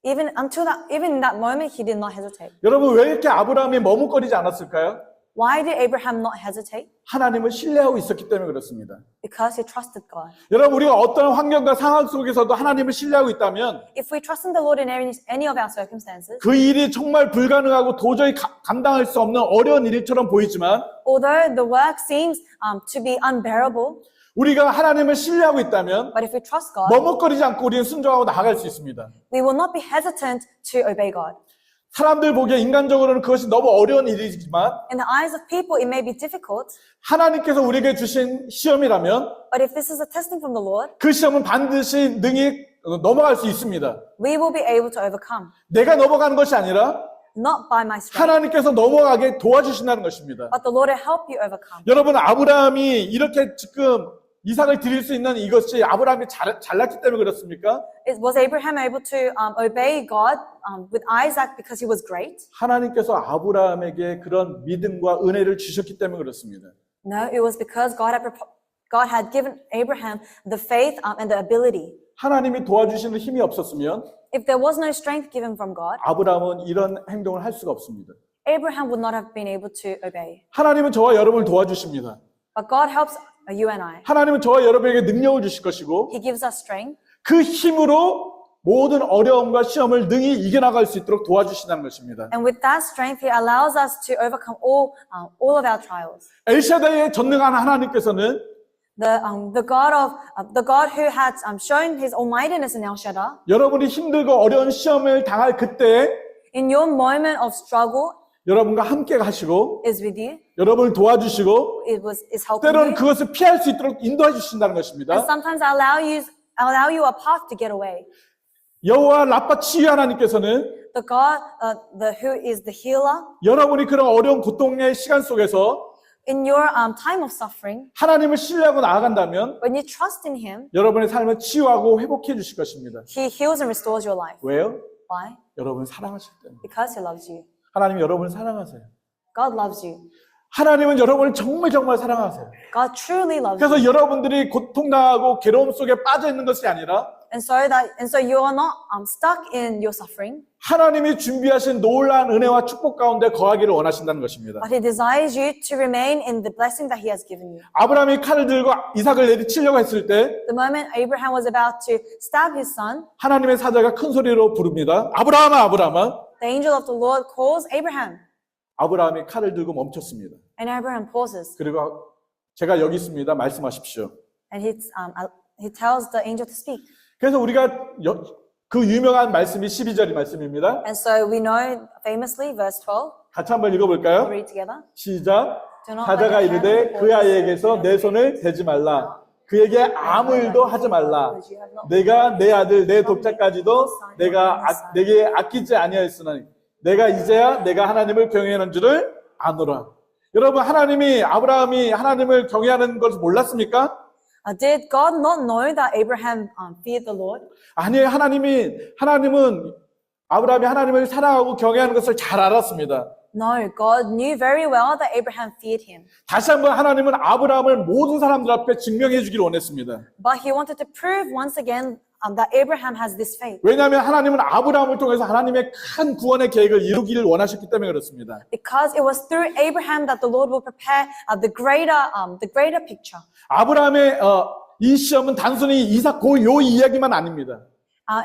Speaker 2: even in that moment, he did not hesitate.
Speaker 1: 여러분 왜 이렇게 아브라함이 머뭇거리지 않았을까요?
Speaker 2: Why did Abraham not hesitate?
Speaker 1: 하나님을 신뢰하고 있었기 때문에 그렇습니다.
Speaker 2: Because he trusted God.
Speaker 1: 여러분 우리가 어떤 환경과 상황 속에서도 하나님을 신뢰하고 있다면
Speaker 2: If we trust in the Lord in any of our circumstances,
Speaker 1: 그 일이 정말 불가능하고 도저히 감당할 수 없는 어려운 일처럼 보이지만
Speaker 2: although the work seems to be unbearable,
Speaker 1: 우리가 하나님을 신뢰하고 있다면
Speaker 2: but if we trust God,
Speaker 1: 머뭇거리지 않고 우리는 순종하고 나아갈 수 있습니다.
Speaker 2: we will not be hesitant to obey God.
Speaker 1: 사람들 보기에 인간적으로는 그것이 너무 어려운 일이지만
Speaker 2: In the eyes of people, it may be difficult,
Speaker 1: 하나님께서 우리에게 주신 시험이라면
Speaker 2: but if this is a testing from the Lord,
Speaker 1: 그 시험은 반드시 능히 넘어갈 수 있습니다.
Speaker 2: we will be able to overcome.
Speaker 1: 내가 넘어가는 것이 아니라
Speaker 2: Not by my strength,
Speaker 1: 하나님께서 넘어가게 도와주신다는 것입니다.
Speaker 2: but the Lord will help you overcome.
Speaker 1: 여러분 아브라함이 이렇게 지금 이삭을 드릴 수 있는 이것이 아브라함이 잘났기 때문에 그렇습니까?
Speaker 2: Was Abraham able to obey God with Isaac because he was great?
Speaker 1: 하나님께서 아브라함에게 그런 믿음과 은혜를 주셨기 때문에 그렇습니다.
Speaker 2: No, it was because God had given Abraham the faith and the ability.
Speaker 1: 하나님이 도와주시는 힘이 없었으면
Speaker 2: If there was no strength given from God,
Speaker 1: 아브라함은 이런 행동을 할 수가 없습니다.
Speaker 2: Abraham would not have been able to obey.
Speaker 1: 하나님은 저와 여러분을 도와주십니다.
Speaker 2: But God helps you and I.
Speaker 1: 하나님은 저와 여러분에게 능력을 주실 것이고
Speaker 2: He gives us strength.
Speaker 1: 그 힘으로 모든 어려움과 시험을 능히 이겨나갈 수 있도록 도와주신다는 것입니다.
Speaker 2: And with that strength, He allows us to overcome all of our trials.
Speaker 1: 엘샤다의 전능한 하나님께서는
Speaker 2: The God who had shown His almightiness in El Shaddai,
Speaker 1: 여러분이 힘들고 어려운 시험을 당할 그때
Speaker 2: in your moment of struggle,
Speaker 1: 여러분과 함께 가시고
Speaker 2: is with you.
Speaker 1: 여러분을 도와주시고
Speaker 2: Is helping
Speaker 1: 때로는
Speaker 2: you.
Speaker 1: 그것을 피할 수 있도록 인도해 주신다는
Speaker 2: And
Speaker 1: 것입니다.
Speaker 2: sometimes allow you a path to get away.
Speaker 1: 여호와 라파 치유 하나님께서는
Speaker 2: The God, who is the healer,
Speaker 1: 여러분이 그런 어려운 고통의 시간 속에서
Speaker 2: in your time of suffering,
Speaker 1: 하나님을 신뢰하고 나아간다면
Speaker 2: when you trust in Him,
Speaker 1: 여러분의 삶을 치유하고 회복해 주실 것입니다.
Speaker 2: He heals and restores your life.
Speaker 1: 왜요?
Speaker 2: Why?
Speaker 1: 여러분을 사랑하실 때문에.
Speaker 2: Because He loves you.
Speaker 1: 하나님이 여러분을 사랑하세요.
Speaker 2: God loves you.
Speaker 1: 하나님은 여러분을 정말 사랑하세요.
Speaker 2: God truly loves you.
Speaker 1: 그래서 여러분들이 고통당하고 괴로움 속에 빠져 있는 것이 아니라
Speaker 2: and so you are not stuck in your suffering,
Speaker 1: 하나님이 준비하신 놀라운 은혜와 축복 가운데 거하기를 원하신다는 것입니다.
Speaker 2: but He desires you to remain in the blessing that He has given you.
Speaker 1: 아브라함이 칼을 들고 이삭을 내리치려고 했을 때
Speaker 2: The moment Abraham was about to stab his son,
Speaker 1: 하나님의 사자가 큰 소리로 부릅니다. 아브라함아, 아브라함아.
Speaker 2: the angel of the Lord calls Abraham,
Speaker 1: 아브라함이 칼을 들고 멈췄습니다.
Speaker 2: and Abraham pauses,
Speaker 1: 그리고 제가 여기 있습니다. 말씀하십시오.
Speaker 2: and he tells the angel to speak.
Speaker 1: 그래서 우리가 그 유명한 말씀이 12절 말씀입니다.
Speaker 2: And so we know famously, verse 12,
Speaker 1: 같이 한번 읽어볼까요?
Speaker 2: read together.
Speaker 1: 시작.
Speaker 2: Do not
Speaker 1: 사자가
Speaker 2: let your
Speaker 1: 이르되
Speaker 2: hand
Speaker 1: 그 아이에게서 내 손을 대지 말라. 그에게 아무 일도 하지 말라. 내가 내 아들 내 독자까지도 내게 아끼지 아니하였으나 내가 이제야 내가 하나님을 경외하는 줄을 아노라. 여러분, 아브라함이 하나님을 경외하는 것을 몰랐습니까?
Speaker 2: Did God not know that Abraham feared the Lord?
Speaker 1: 아니에요. 하나님은 아브라함이 하나님을 사랑하고 경외하는 것을 잘 알았습니다.
Speaker 2: No, God knew very well that Abraham feared him.
Speaker 1: 다시 한번 하나님은 아브라함을 모든 사람들 앞에 증명해 주기를 원했습니다.
Speaker 2: But he wanted to prove once again that Abraham has this faith.
Speaker 1: 왜냐하면 하나님은 아브라함을 통해서 하나님의 큰 구원의 계획을 이루기를 원하셨기 때문에 그렇습니다.
Speaker 2: Because it was through Abraham that the Lord will prepare the greater picture.
Speaker 1: 아브라함의 이 시험은 단순히 이삭 요 이야기만 아닙니다.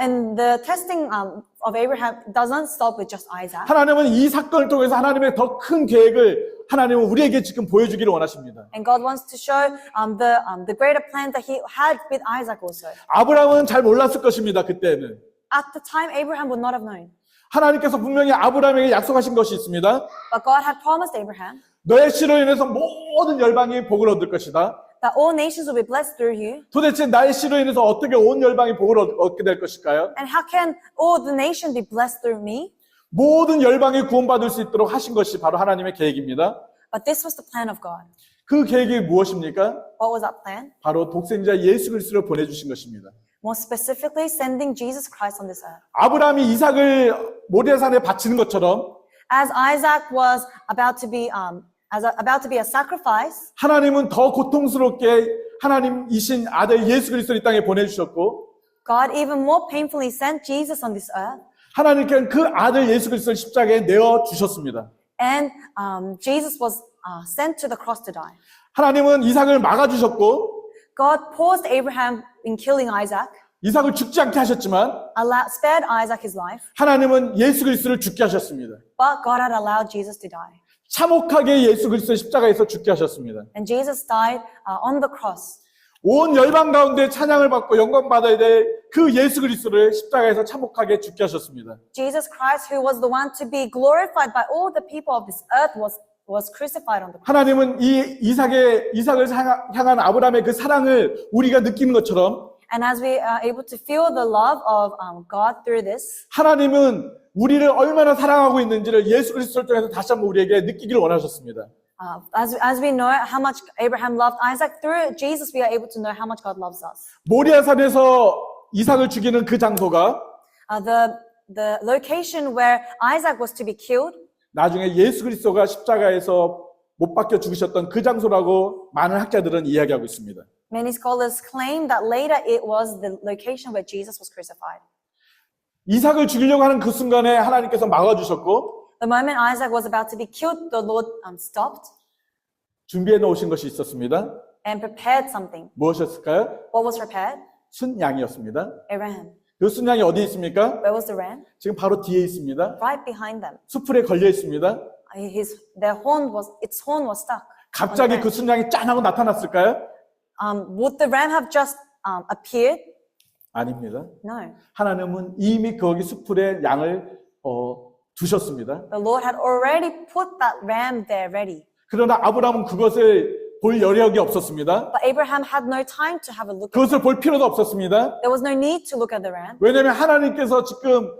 Speaker 2: And the testing of Abraham doesn't stop with just Isaac.
Speaker 1: 하나님은 이 사건을 통해서 하나님의 더 큰 계획을 하나님은 우리에게 지금 보여주기를 원하십니다.
Speaker 2: And God wants to show the greater plan that He had with Isaac also.
Speaker 1: 아브라함은 잘 몰랐을 것입니다. 그때는.
Speaker 2: At the time, Abraham would not have known.
Speaker 1: 하나님께서 분명히 아브라함에게 약속하신 것이 있습니다.
Speaker 2: But God had promised Abraham
Speaker 1: 너의 씨로 인해서 모든 열방이 복을 얻을 것이다.
Speaker 2: that all nations will be blessed through you.
Speaker 1: 도대체 나의 씨로 인해서 어떻게 온 열방이 복을 얻게 될 것일까요?
Speaker 2: And how can all the nation be blessed through me?
Speaker 1: 모든 열방이 구원받을 수 있도록 하신 것이 바로 하나님의 계획입니다.
Speaker 2: But this was the plan of God.
Speaker 1: 그 계획이 무엇입니까?
Speaker 2: What was that plan?
Speaker 1: 바로 독생자 예수 그리스도를 보내주신 것입니다.
Speaker 2: More specifically, sending Jesus Christ on this earth.
Speaker 1: 아브라함이 이삭을 모리아산에 바치는 것처럼
Speaker 2: As Isaac was about to be a sacrifice,
Speaker 1: 하나님은 더 고통스럽게 하나님이신 아들 예수 그리스도를 이 땅에 보내주셨고
Speaker 2: God even more painfully sent Jesus on this earth.
Speaker 1: 하나님께는 그 아들 예수 그리스도를 십자가에 내어 주셨습니다.
Speaker 2: And Jesus was sent to the cross to die.
Speaker 1: 하나님은 이삭을 막아주셨고
Speaker 2: God paused Abraham in killing Isaac,
Speaker 1: 이삭을 죽지 않게 하셨지만
Speaker 2: spared Isaac his life,
Speaker 1: 하나님은 예수 그리스도를 죽게 하셨습니다.
Speaker 2: but God had allowed Jesus to die.
Speaker 1: 참혹하게 예수 그리스도 십자가에서 죽게 하셨습니다.
Speaker 2: And Jesus died on the cross.
Speaker 1: 온 열방 가운데 찬양을 받고 영광 받아야 될 그 예수 그리스도를 십자가에서 참혹하게 죽게 하셨습니다.
Speaker 2: Jesus Christ, who was the one to be glorified by all the people of this earth, was crucified on the cross.
Speaker 1: 하나님은 이 이삭을 향한 아브라함의 그 사랑을 우리가 느끼는 것처럼
Speaker 2: And as we are able to feel the love of God through this,
Speaker 1: 하나님은 우리를 얼마나 사랑하고 있는지를 예수 그리스도를 통해서 다시 한번 우리에게 느끼기를 원하셨습니다.
Speaker 2: as we know how much Abraham loved Isaac, through Jesus we are able to know how much God loves us.
Speaker 1: 모리아산에서 이삭을 죽이는 그 장소가
Speaker 2: The location where Isaac was to be killed,
Speaker 1: 나중에 예수 그리스도가 십자가에서 못 박혀 죽으셨던 그 장소라고 많은 학자들은 이야기하고 있습니다.
Speaker 2: many scholars claim that later it was the location where Jesus was crucified.
Speaker 1: 이삭을 죽이려고 하는 그 순간에 하나님께서 막아주셨고
Speaker 2: The moment Isaac was about to be killed, the Lord stopped
Speaker 1: 준비해 놓으신 것이 있었습니다.
Speaker 2: and prepared something.
Speaker 1: 무엇이었을까요?
Speaker 2: What was prepared?
Speaker 1: 순양이었습니다.
Speaker 2: A ram.
Speaker 1: 그 순양이 어디 있습니까?
Speaker 2: Where was the ram?
Speaker 1: 지금 바로 뒤에 있습니다.
Speaker 2: Right behind them.
Speaker 1: 수풀에 걸려 있습니다.
Speaker 2: Its horn was stuck.
Speaker 1: 갑자기 그 순양이 짠 하고 나타났을까요?
Speaker 2: Would the ram have just appeared?
Speaker 1: 아닙니다.
Speaker 2: No.
Speaker 1: 하나님은 이미 거기 수풀에 양을 두셨습니다.
Speaker 2: The Lord had already put that ram there ready.
Speaker 1: 그러나 아브라함은 그것을 볼 여력이 없었습니다.
Speaker 2: But Abraham had no time to have a look at it.
Speaker 1: 그것을 볼 필요도 없었습니다.
Speaker 2: There was no need to look at the ram.
Speaker 1: 왜냐하면 하나님께서 지금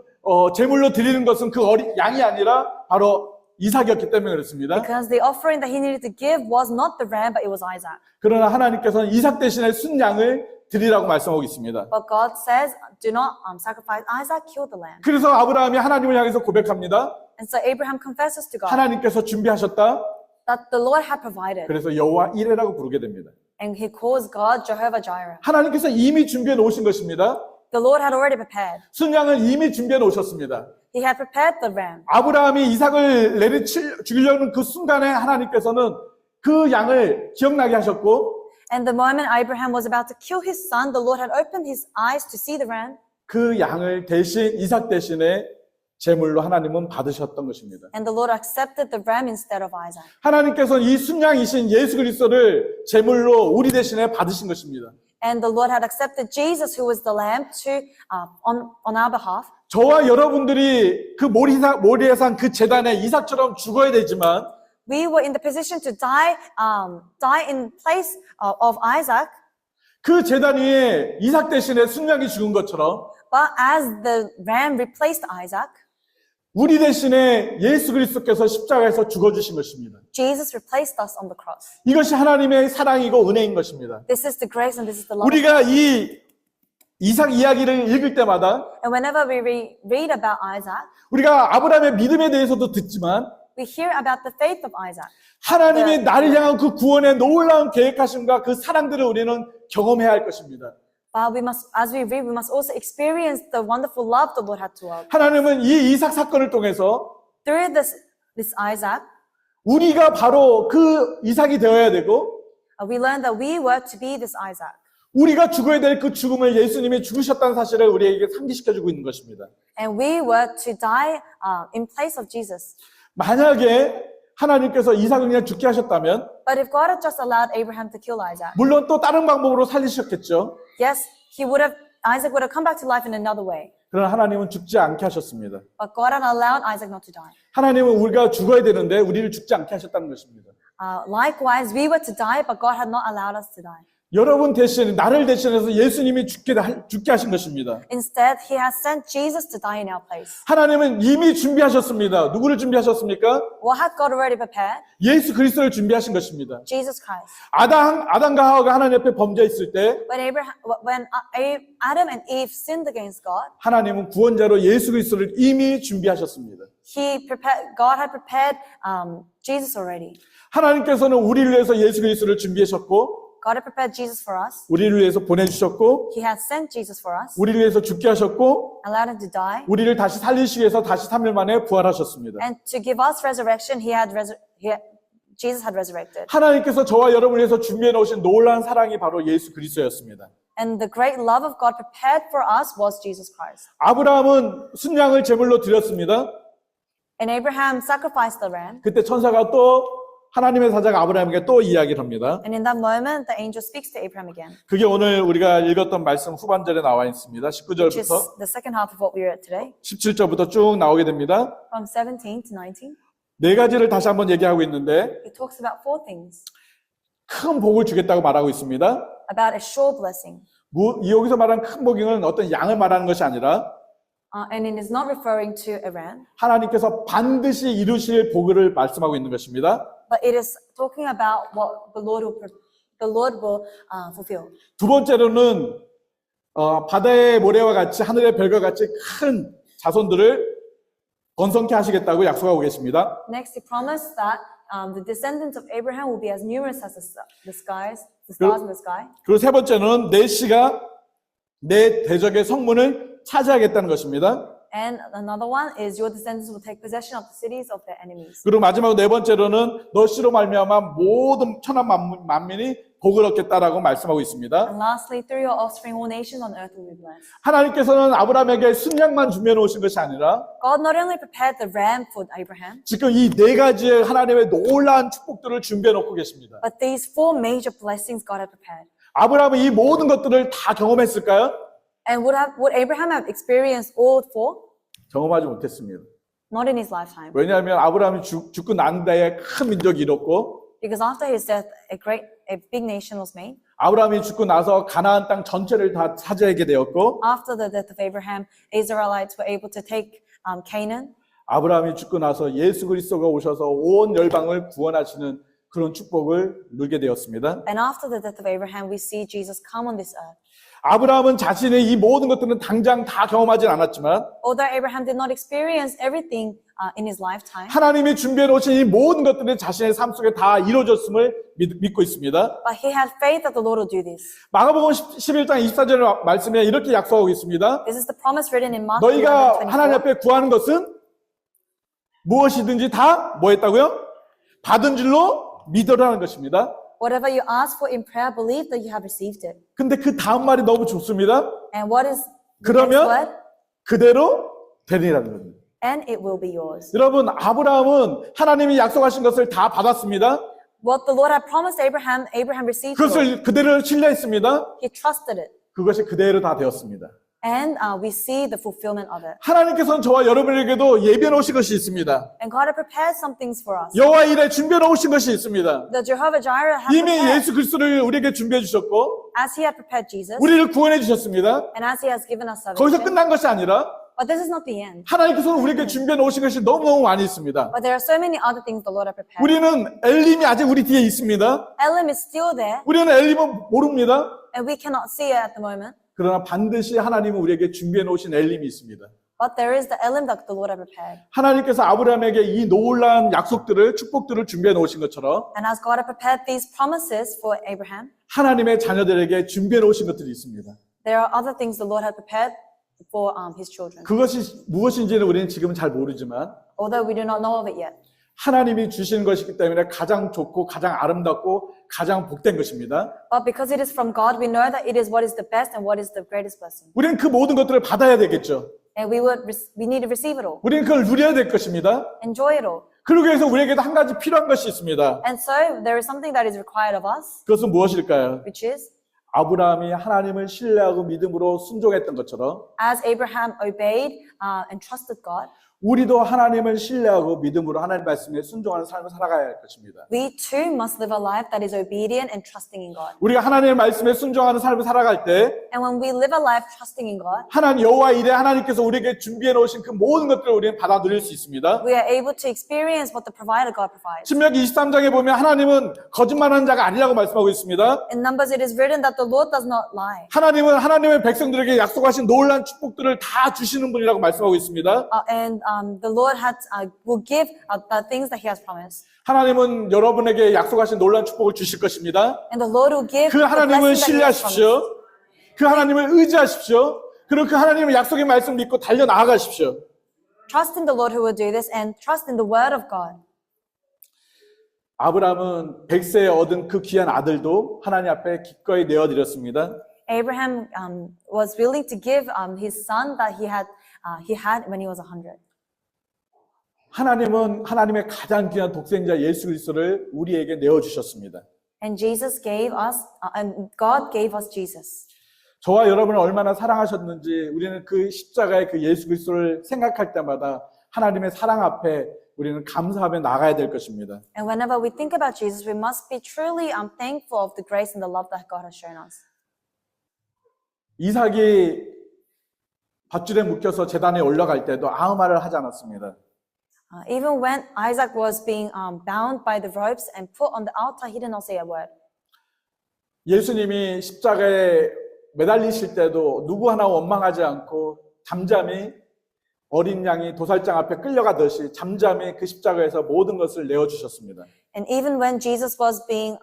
Speaker 1: 제물로 드리는 것은 그 양이 아니라 바로 이삭이었기 때문에 그렇습니다.
Speaker 2: Because the offering that he needed to give was not the ram, but it was Isaac.
Speaker 1: 그러나 하나님께서는 이삭 대신에 순양을 드리라고 말씀하고 있습니다.
Speaker 2: But God says, do not sacrifice Isaac, kill the lamb.
Speaker 1: 그래서 아브라함이 하나님을 향해서 고백합니다.
Speaker 2: And so Abraham confesses to God
Speaker 1: 하나님께서 준비하셨다.
Speaker 2: that the Lord had provided.
Speaker 1: 그래서 여호와 이레라고 부르게 됩니다.
Speaker 2: And he calls God Jehovah Jireh.
Speaker 1: 하나님께서 이미 준비해 놓으신 것입니다.
Speaker 2: The Lord had already prepared.
Speaker 1: 순양을 이미 준비해 놓으셨습니다.
Speaker 2: He had prepared the ram.
Speaker 1: 아브라함이 이삭을 죽이려는 그 순간에 하나님께서는 그 양을 기억나게 하셨고
Speaker 2: And the moment Abraham was about to kill his son, the Lord had opened his eyes to see the ram.
Speaker 1: 그 양을 대신 이삭 대신에 제물로 하나님은 받으셨던 것입니다.
Speaker 2: And the Lord accepted the ram instead of Isaac.
Speaker 1: 하나님께서는 이 순양이신 예수 그리스도를 제물로 우리 대신에 받으신 것입니다.
Speaker 2: And the Lord had accepted Jesus, who was the lamb, on our behalf.
Speaker 1: 저와 여러분들이 그 모리아산 그 제단에 이삭처럼 죽어야 되지만
Speaker 2: We were in the position to die in place of Isaac.
Speaker 1: 그 제단 위에 이삭 대신에 순양이 죽은 것처럼
Speaker 2: But as the ram replaced Isaac,
Speaker 1: 우리 대신에 예수 그리스도께서 십자가에서 죽어주신 것입니다.
Speaker 2: Jesus replaced us on the cross.
Speaker 1: 이것이 하나님의 사랑이고 은혜인 것입니다.
Speaker 2: This is the grace and this is the love.
Speaker 1: 우리가 이 이삭 이야기를 읽을 때마다
Speaker 2: And whenever we read about Isaac,
Speaker 1: 우리가 아브라함의 믿음에 대해서도 듣지만
Speaker 2: we hear about the faith of Isaac.
Speaker 1: 하나님의 나를 향한 그 구원의 놀라운 계획하심과 그 사랑들을 우리는 경험해야 할 것입니다.
Speaker 2: But as we read, we must also experience the wonderful love the Lord had toward us.
Speaker 1: 하나님은 이 이삭 사건을 통해서
Speaker 2: Through this Isaac,
Speaker 1: 우리가 바로 그 이삭이 되어야 되고
Speaker 2: we learned that we were to be this Isaac.
Speaker 1: 우리가 죽어야 될 그 죽음을 예수님이 죽으셨다는 사실을 우리에게 상기시켜주고 있는 것입니다.
Speaker 2: And we were to die in place of Jesus.
Speaker 1: 만약에 하나님께서 이삭을 그냥 죽게 하셨다면
Speaker 2: But if God had just allowed Abraham to kill Isaac,
Speaker 1: 물론 또 다른 방법으로 살리셨겠죠.
Speaker 2: yes, Isaac would have come back to life in another way.
Speaker 1: 그러나 하나님은 죽지 않게 하셨습니다.
Speaker 2: But God had allowed Isaac not to die.
Speaker 1: 하나님은 우리가 죽어야 되는데 우리를 죽지 않게 하셨다는 것입니다.
Speaker 2: Likewise, we were to die, but God had not allowed us to die.
Speaker 1: 여러분 대신 나를 대신해서 예수님이 죽게 하신 것입니다.
Speaker 2: Instead, He has sent Jesus to die in our place.
Speaker 1: 하나님은 이미 준비하셨습니다. 누구를 준비하셨습니까?
Speaker 2: What had God already prepared?
Speaker 1: 예수 그리스도를 준비하신 것입니다.
Speaker 2: Jesus Christ.
Speaker 1: 아담과 하와가 하나님 앞에 범죄했을 때
Speaker 2: When Adam and Eve sinned against God,
Speaker 1: 하나님은 구원자로 예수 그리스도를 이미 준비하셨습니다.
Speaker 2: God had prepared Jesus already.
Speaker 1: 하나님께서는 우리를 위해서 예수 그리스도를 준비하셨고
Speaker 2: God had prepared Jesus for us.
Speaker 1: 우리를 위해서 보내주셨고
Speaker 2: He had sent Jesus for us,
Speaker 1: 우리를 위해서 죽게 하셨고
Speaker 2: allowed Him to die,
Speaker 1: 우리를 다시 살리시기 위해서 다시 3일 만에 부활하셨습니다.
Speaker 2: and to give us resurrection, Jesus had resurrected.
Speaker 1: 하나님께서 저와 여러분을 위해서 준비해 놓으신 놀라운 사랑이 바로 예수 그리스도였습니다.
Speaker 2: And the great love of God prepared for us was Jesus Christ.
Speaker 1: 아브라함은 순양을 제물로 드렸습니다.
Speaker 2: And Abraham sacrificed the ram.
Speaker 1: 그때 천사가 또 하나님의 사자가 아브라함에게 또 이야기를 합니다.
Speaker 2: And in that moment, the angel speaks to Abraham again,
Speaker 1: 그게 오늘 우리가 읽었던 말씀 후반절에 나와 있습니다.
Speaker 2: which is
Speaker 1: 19절부터
Speaker 2: the second half of what we read today,
Speaker 1: 17절부터 쭉 나오게 됩니다.
Speaker 2: from 17 to 19.
Speaker 1: 네 가지를 다시 한번 얘기하고 있는데
Speaker 2: It talks about four things,
Speaker 1: 큰 복을 주겠다고 말하고 있습니다.
Speaker 2: about a sure blessing.
Speaker 1: 여기서 말하는 큰 복은 어떤 양을 말하는 것이 아니라
Speaker 2: And it is not referring to a ram,
Speaker 1: 하나님께서 반드시 이루실 복을 말씀하고 있는 것입니다.
Speaker 2: but it is talking about what the Lord will fulfill.
Speaker 1: 두 번째로는 바다의 모래와 같이 하늘의 별과 같이 큰 자손들을 번성케 하시겠다고 약속하고 계십니다.
Speaker 2: Next, He promised that the descendants of Abraham will be as numerous as the stars in the sky.
Speaker 1: 그리고 세 번째는 내 씨가 내 대적의 성문을 차지하겠다는 것입니다.
Speaker 2: And another one is your descendants will take possession of the cities of their enemies.
Speaker 1: 그리고 마지막으로 네 번째로는 너 씨로 말미암아 모든 천하 만민이 복을 얻겠다라고 말씀하고 있습니다.
Speaker 2: And lastly, through your offspring, all nations on earth will be blessed.
Speaker 1: 하나님께서는 아브라함에게 순양만 준비해 놓으신 것이 아니라
Speaker 2: God not only prepared the ram for Abraham,
Speaker 1: 지금 이 네 가지의 하나님의 놀라운 축복들을 준비해 놓고 계십니다.
Speaker 2: but these four major blessings God had prepared.
Speaker 1: 아브라함은 이 모든 것들을 다 경험했을까요?
Speaker 2: And would Abraham have experienced all four?
Speaker 1: 경험하지 못했습니다.
Speaker 2: Not in his lifetime.
Speaker 1: 왜냐하면 아브라함이 죽고 난 다음에 큰 민족이 이뤘고
Speaker 2: Because after his death, a big nation was made.
Speaker 1: 아브라함이 죽고 나서 가나안 땅 전체를 다 차지하게 되었고
Speaker 2: After the death of Abraham, Israelites were able to take Canaan.
Speaker 1: 아브라함이 죽고 나서 예수 그리스도가 오셔서 온 열방을 구원하시는 그런 축복을 누리게 되었습니다.
Speaker 2: And after the death of Abraham, we see Jesus come on this earth.
Speaker 1: 아브라함은 자신의 이 모든 것들은 당장 다 경험하진 않았지만
Speaker 2: Although Abraham did not experience everything in his lifetime.
Speaker 1: 하나님이 준비해 놓으신 이 모든 것들이 자신의 삶 속에 다 이루어졌음을 믿고 있습니다.
Speaker 2: But he had faith that the Lord will do this.
Speaker 1: 마가복음 11장 24절 말씀에 이렇게 약속하고 있습니다.
Speaker 2: This is the promise written in Mark
Speaker 1: 너희가
Speaker 2: 11:24.
Speaker 1: 하나님 앞에 구하는 것은 무엇이든지 다 뭐 했다고요? 받은 줄로 믿으라는 것입니다.
Speaker 2: Whatever you ask for in prayer, believe that you have received it.
Speaker 1: 근데 그 다음 말이 너무 좋습니다.
Speaker 2: And what is the next
Speaker 1: 그러면
Speaker 2: word?
Speaker 1: 그대로 되리라는 겁니다.
Speaker 2: And it will be yours.
Speaker 1: 여러분, 아브라함은 하나님이 약속하신 것을 다 받았습니다.
Speaker 2: What the Lord had promised Abraham, Abraham received it.
Speaker 1: 그것을 그대로 신뢰했습니다.
Speaker 2: He trusted it.
Speaker 1: 그것이 그대로 다 되었습니다.
Speaker 2: And we see the fulfillment of it.
Speaker 1: 하나님께서는 저와 여러분에게도 예비해 놓으신 것이 있습니다.
Speaker 2: And God had prepared some things for us.
Speaker 1: 여호와 일에 준비해 놓으신 것이 있습니다.
Speaker 2: The Jehovah Jireh had
Speaker 1: 이미
Speaker 2: prepared.
Speaker 1: 예수 그리스도를 우리에게 준비해 주셨고
Speaker 2: As he had prepared Jesus,
Speaker 1: 우리를 구원해 주셨습니다.
Speaker 2: and as he has given us
Speaker 1: 거기서
Speaker 2: salvation.
Speaker 1: 끝난 것이 아니라
Speaker 2: But this is not the end.
Speaker 1: 하나님께서는 우리에게 준비해 놓으신 것이 너무너무 많이 있습니다.
Speaker 2: But there are so many other things the Lord had prepared.
Speaker 1: 우리는 엘림이 아직 우리 뒤에 있습니다.
Speaker 2: Elim is still there,
Speaker 1: 우리는 엘림은 모릅니다.
Speaker 2: and we cannot see it at the moment.
Speaker 1: 그러나 반드시 하나님은 우리에게 준비해 놓으신 엘림이 있습니다.
Speaker 2: But there is the Elim that the Lord had prepared.
Speaker 1: 하나님께서 아브라함에게 이 놀라운 약속들을, 축복들을 준비해 놓으신 것처럼
Speaker 2: And as God had prepared these promises for Abraham,
Speaker 1: 하나님의 자녀들에게 준비해 놓으신 것들이 있습니다.
Speaker 2: there are other things the Lord had prepared for his children.
Speaker 1: 그것이 무엇인지는 우리는 지금은 잘 모르지만
Speaker 2: Although we do not know of it yet.
Speaker 1: 하나님이 주시는 것이기 때문에 가장 좋고 가장 아름답고 가장 복된 것입니다.
Speaker 2: But because it is from God, we know that it is what is the best and what is the greatest blessing.
Speaker 1: 우리는 그 모든 것들을 받아야 되겠죠.
Speaker 2: And we need to receive it all,
Speaker 1: 우리는 그걸 누려야 될 것입니다.
Speaker 2: enjoy it all.
Speaker 1: 그러기 위해서 우리에게도 한 가지 필요한 것이 있습니다.
Speaker 2: And so there is something that is required of us,
Speaker 1: 그것은 무엇일까요?
Speaker 2: which is
Speaker 1: 아브라함이 하나님을 신뢰하고 믿음으로 순종했던 것처럼
Speaker 2: as Abraham obeyed and trusted God,
Speaker 1: 우리도 하나님을 신뢰하고 믿음으로 하나님 말씀에 순종하는 삶을 살아가야 할 것입니다.
Speaker 2: we too must live a life that is obedient and trusting in God.
Speaker 1: 우리가 하나님의 말씀에 순종하는 삶을 살아갈 때
Speaker 2: And when we live a life trusting in God,
Speaker 1: 하나님 여호와 일에 하나님께서 우리에게 준비해 놓으신 그 모든 것들을 우리는 받아 누릴 수 있습니다.
Speaker 2: we are able to experience what the provider God provides.
Speaker 1: 신명기 23장에 보면 하나님은 거짓말하는 자가 아니라고 말씀하고 있습니다.
Speaker 2: In Numbers it is written that the Lord does not lie.
Speaker 1: 하나님은 하나님의 백성들에게 약속하신 놀라운 축복들을 다 주시는 분이라고 말씀하고 있습니다.
Speaker 2: And the Lord will give the things that He has promised.
Speaker 1: 하나님은 여러분에게 약속하신 놀라운 축복을 주실 것입니다.
Speaker 2: And the Lord will give
Speaker 1: 그
Speaker 2: the
Speaker 1: 하나님을
Speaker 2: blessing that He has promised.
Speaker 1: 신뢰하십시오. 그 하나님을 의지하십시오. 그리고 그 하나님의 약속의 말씀 믿고 달려 나아가십시오.
Speaker 2: Trust in the Lord who will do this and trust in the word of God.
Speaker 1: 아브라함은 100세에 얻은 그 귀한 아들도 하나님 앞에 기꺼이 내어드렸습니다.
Speaker 2: Abraham was willing to give his son that he had when he was 100.
Speaker 1: 하나님은 하나님의 가장 귀한 독생자 예수 그리스도를 우리에게 내어주셨습니다.
Speaker 2: And Jesus gave us, and God gave us Jesus.
Speaker 1: 저와 여러분을 얼마나 사랑하셨는지 우리는 그 십자가의 그 예수 그리스도를 생각할 때마다 하나님의 사랑 앞에 우리는 감사하며 나가야 될 것입니다.
Speaker 2: And whenever we think about Jesus, we must be truly thankful of the grace and the love that God has shown us.
Speaker 1: 이삭이 밧줄에 묶여서 제단에 올라갈 때도 아무 말을 하지 않았습니다.
Speaker 2: Even when Isaac was being bound by the ropes and put on the altar, he did not say a word.
Speaker 1: 예수님이 십자가에 매달리실 때도 누구 하나 원망하지 않고 잠잠히 어린 양이 도살장 앞에 끌려가듯이 잠잠히 그 십자가에서 모든 것을 내어주셨습니다.
Speaker 2: And even when Jesus was being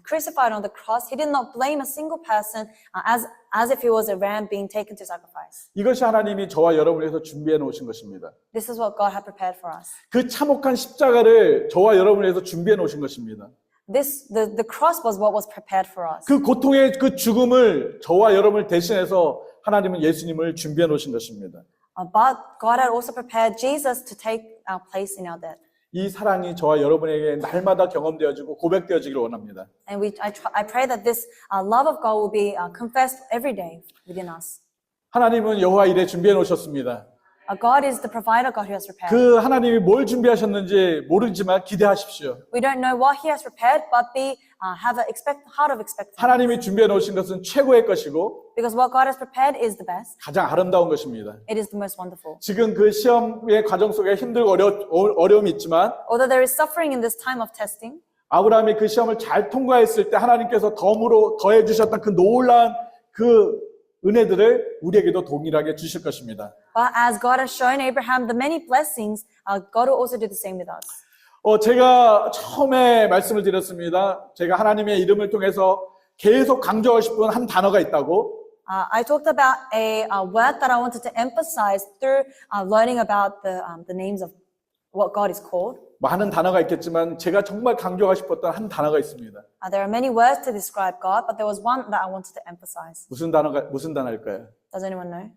Speaker 2: crucified on the cross, he did not blame a single person as if he was a ram being taken to sacrifice.
Speaker 1: 이것이 하나님이 저와 여러분을 위해서 준비해 놓으신 것입니다.
Speaker 2: This is what God had prepared for us.
Speaker 1: 그 참혹한 십자가를 저와 여러분을 위해서 준비해 놓으신 것입니다.
Speaker 2: The cross was what was prepared for us.
Speaker 1: 그 고통의 그 죽음을 저와 여러분을 대신해서 하나님은 예수님을 준비해 놓으신 것입니다.
Speaker 2: But God had also prepared Jesus to take our place in our death.
Speaker 1: 이 사랑이 저와 여러분에게 날마다 경험되어지고 고백되어지기를 원합니다.
Speaker 2: And I pray that this love of God will be confessed every day within us.
Speaker 1: 하나님은 여호와 일에 준비해 놓으셨습니다.
Speaker 2: God is the provider God who has prepared.
Speaker 1: 그 하나님이 뭘 준비하셨는지 모르지만 기대하십시오.
Speaker 2: We don't know what He has prepared, but have a heart of expectancy.
Speaker 1: 하나님이 준비해 놓으신 것은 최고의 것이고
Speaker 2: Because what God has prepared is the best.
Speaker 1: 가장 아름다운 것입니다.
Speaker 2: It is the most wonderful.
Speaker 1: 지금 그 시험의 과정 속에 힘들고 어려움이 있지만
Speaker 2: Although there is suffering in this time of testing,
Speaker 1: 아브라함이 그 시험을 잘 통과했을 때 하나님께서 덤으로 더해 주셨던 그 놀라운 그 은혜들을 우리에게도 동일하게 주실 것입니다.
Speaker 2: But as God has shown Abraham the many blessings, God will also do the same with us.
Speaker 1: 제가 처음에 말씀을 드렸습니다. 제가 하나님의 이름을 통해서 계속 강조하고 싶은 한 단어가 있다고.
Speaker 2: I talked about a word that I wanted to emphasize through learning about the names of what God is called.
Speaker 1: 많은 단어가 있겠지만 제가 정말 강조하고 싶었던 한 단어가 있습니다.
Speaker 2: There are many words to describe God, but there was one that I wanted to emphasize.
Speaker 1: 무슨 단어일까요?
Speaker 2: Does anyone know?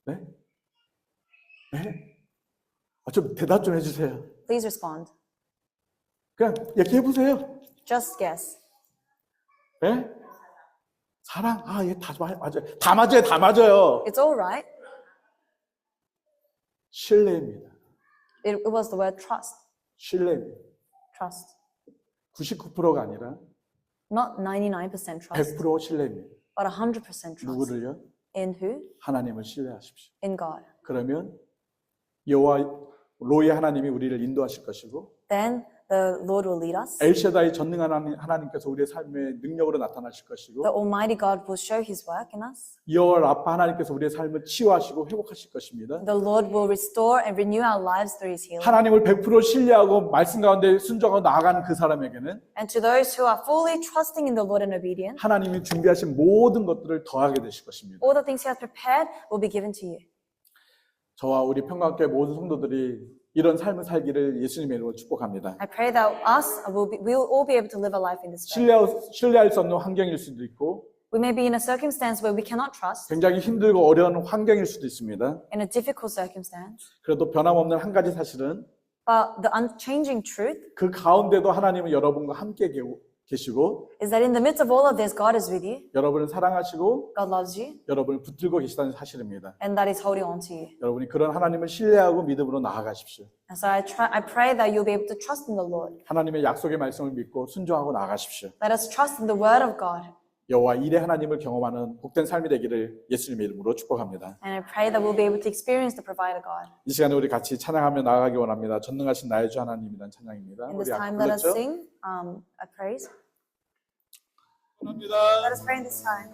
Speaker 1: 네? 네? 좀 대답 좀 해주세요.
Speaker 2: Please respond.
Speaker 1: 그냥 얘기해 보세요.
Speaker 2: Just guess.
Speaker 1: 네? 사랑? 예, 다 맞아요. 다 맞아요. 다 맞아요.
Speaker 2: It's all right.
Speaker 1: 신뢰입니다.
Speaker 2: It was the word trust.
Speaker 1: 신뢰입니다.
Speaker 2: Trust.
Speaker 1: 99%가 아니라
Speaker 2: Not 99% trust,
Speaker 1: 100% 신뢰입니다.
Speaker 2: but 100% trust.
Speaker 1: 누구를요?
Speaker 2: In who?
Speaker 1: 하나님을 신뢰하십시오.
Speaker 2: In God.
Speaker 1: 그러면 여호와 로의 하나님이 우리를 인도하실 것이고
Speaker 2: Then the Lord will lead us.
Speaker 1: 엘샤다이 전능한 하나님께서 우리의 삶의 능력으로 나타나실 것이고
Speaker 2: The Almighty God will show His work in us.
Speaker 1: 여호와 라파 하나님께서 우리의 삶을 치유하시고 회복하실 것입니다.
Speaker 2: The Lord will restore and renew our lives through His healing.
Speaker 1: 하나님을 100% 신뢰하고 말씀 가운데 순종하고 나아가는 그 사람에게는
Speaker 2: And to those who are fully trusting in the Lord and obedient,
Speaker 1: 하나님이 준비하신 모든 것들을 더하게 되실 것입니다.
Speaker 2: all the things He has prepared will be given to you.
Speaker 1: 저와 우리 평강교회 모든 성도들이 이런 삶을 살기를 예수님의 이름으로 축복합니다.
Speaker 2: I pray that we will all be able to live a life in this way.
Speaker 1: 신뢰할 수 없는 환경일 수도 있고
Speaker 2: We may be in a circumstance where we cannot trust,
Speaker 1: 굉장히 힘들고 어려운 환경일 수도 있습니다.
Speaker 2: in a difficult circumstance,
Speaker 1: 그래도 변함없는 한 가지 사실은
Speaker 2: but the unchanging truth
Speaker 1: 그 가운데도 하나님은 여러분과 함께 계시고
Speaker 2: is that in the midst of all of this, God is with you,
Speaker 1: 여러분을 사랑하시고
Speaker 2: God loves you,
Speaker 1: 여러분을 붙들고 계시다는 사실입니다.
Speaker 2: and that He's holding on to you.
Speaker 1: 여러분이 그런 하나님을 신뢰하고 믿음으로 나아가십시오.
Speaker 2: And so I pray that you'll be able to trust in the Lord.
Speaker 1: 하나님의 약속의 말씀을 믿고 순종하고 나아가십시오.
Speaker 2: Let us trust in the word of God.
Speaker 1: 여호와 일의 하나님을 경험하는 복된 삶이 되기를 예수님의 이름으로 축복합니다.
Speaker 2: And I pray that we'll be able to experience the provider God.
Speaker 1: 이 시간에 우리 같이 찬양하며 나아가기 원합니다. 전능하신 나의 주 하나님이라는 찬양입니다.
Speaker 2: In this
Speaker 1: 우리 아까
Speaker 2: time, let us
Speaker 1: 불렀죠?
Speaker 2: sing a praise.
Speaker 1: 감사합니다.
Speaker 2: Let us pray in this time.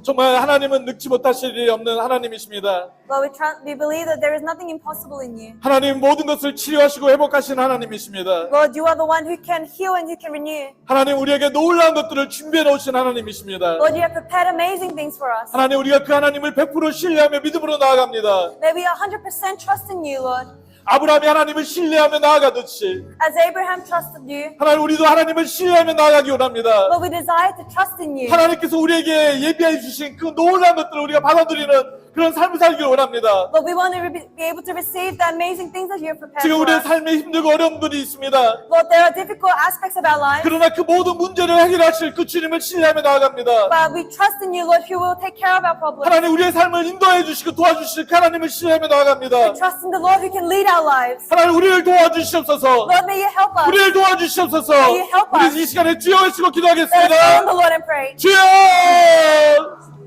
Speaker 1: 정말 하나님은 늙지 못하실 일이 없는 하나님이십니다.
Speaker 2: Lord, we believe that there is nothing impossible in you.
Speaker 1: 하나님 모든 것을 치료하시고 회복하신 하나님이십니다.
Speaker 2: Lord, you are the one who can heal and who can renew.
Speaker 1: 하나님 우리에게 놀라운 것들을 준비해 놓으신 하나님이십니다.
Speaker 2: Lord, you have prepared amazing things for us.
Speaker 1: 하나님 우리가 그 하나님을 100% 신뢰하며 믿음으로 나아갑니다.
Speaker 2: May we 100% trust in you, Lord.
Speaker 1: 아브라함이 하나님을 신뢰하며 나아가듯이
Speaker 2: As Abraham trusted you,
Speaker 1: 하나님 우리도 하나님을 신뢰하며 나아가기 원합니다.
Speaker 2: Lord, we desire to trust in you.
Speaker 1: 하나님께서 우리에게 예비해 주신 그 놀라운 것들을 우리가 받아들이는 그런 삶을 살기 원합니다.
Speaker 2: Lord, we want to be able to receive the amazing things that you have prepared
Speaker 1: 지금
Speaker 2: for
Speaker 1: 우리의
Speaker 2: us.
Speaker 1: 삶에 힘들고 어려운 분이 있습니다.
Speaker 2: Lord, there are difficult aspects of our life,
Speaker 1: 그러나 그 모든 문제를 해결하실 그 주님을 신뢰하며 나아갑니다.
Speaker 2: but we trust in you, Lord, who will take care of our problems.
Speaker 1: 하나님 우리의 삶을 인도해 주시고 도와주실 그 하나님을 신뢰하며 나아갑니다.
Speaker 2: We trust in the Lord who can lead our lives.
Speaker 1: 하나님 우리를 도와주시옵소서.
Speaker 2: Lord, may you help us.
Speaker 1: 우리를 도와주시옵소서.
Speaker 2: May you help us.
Speaker 1: 우리 이 시간에 주여 외치고
Speaker 2: Let us go on
Speaker 1: 기도하겠습니다.
Speaker 2: the Lord and pray.
Speaker 1: 주여!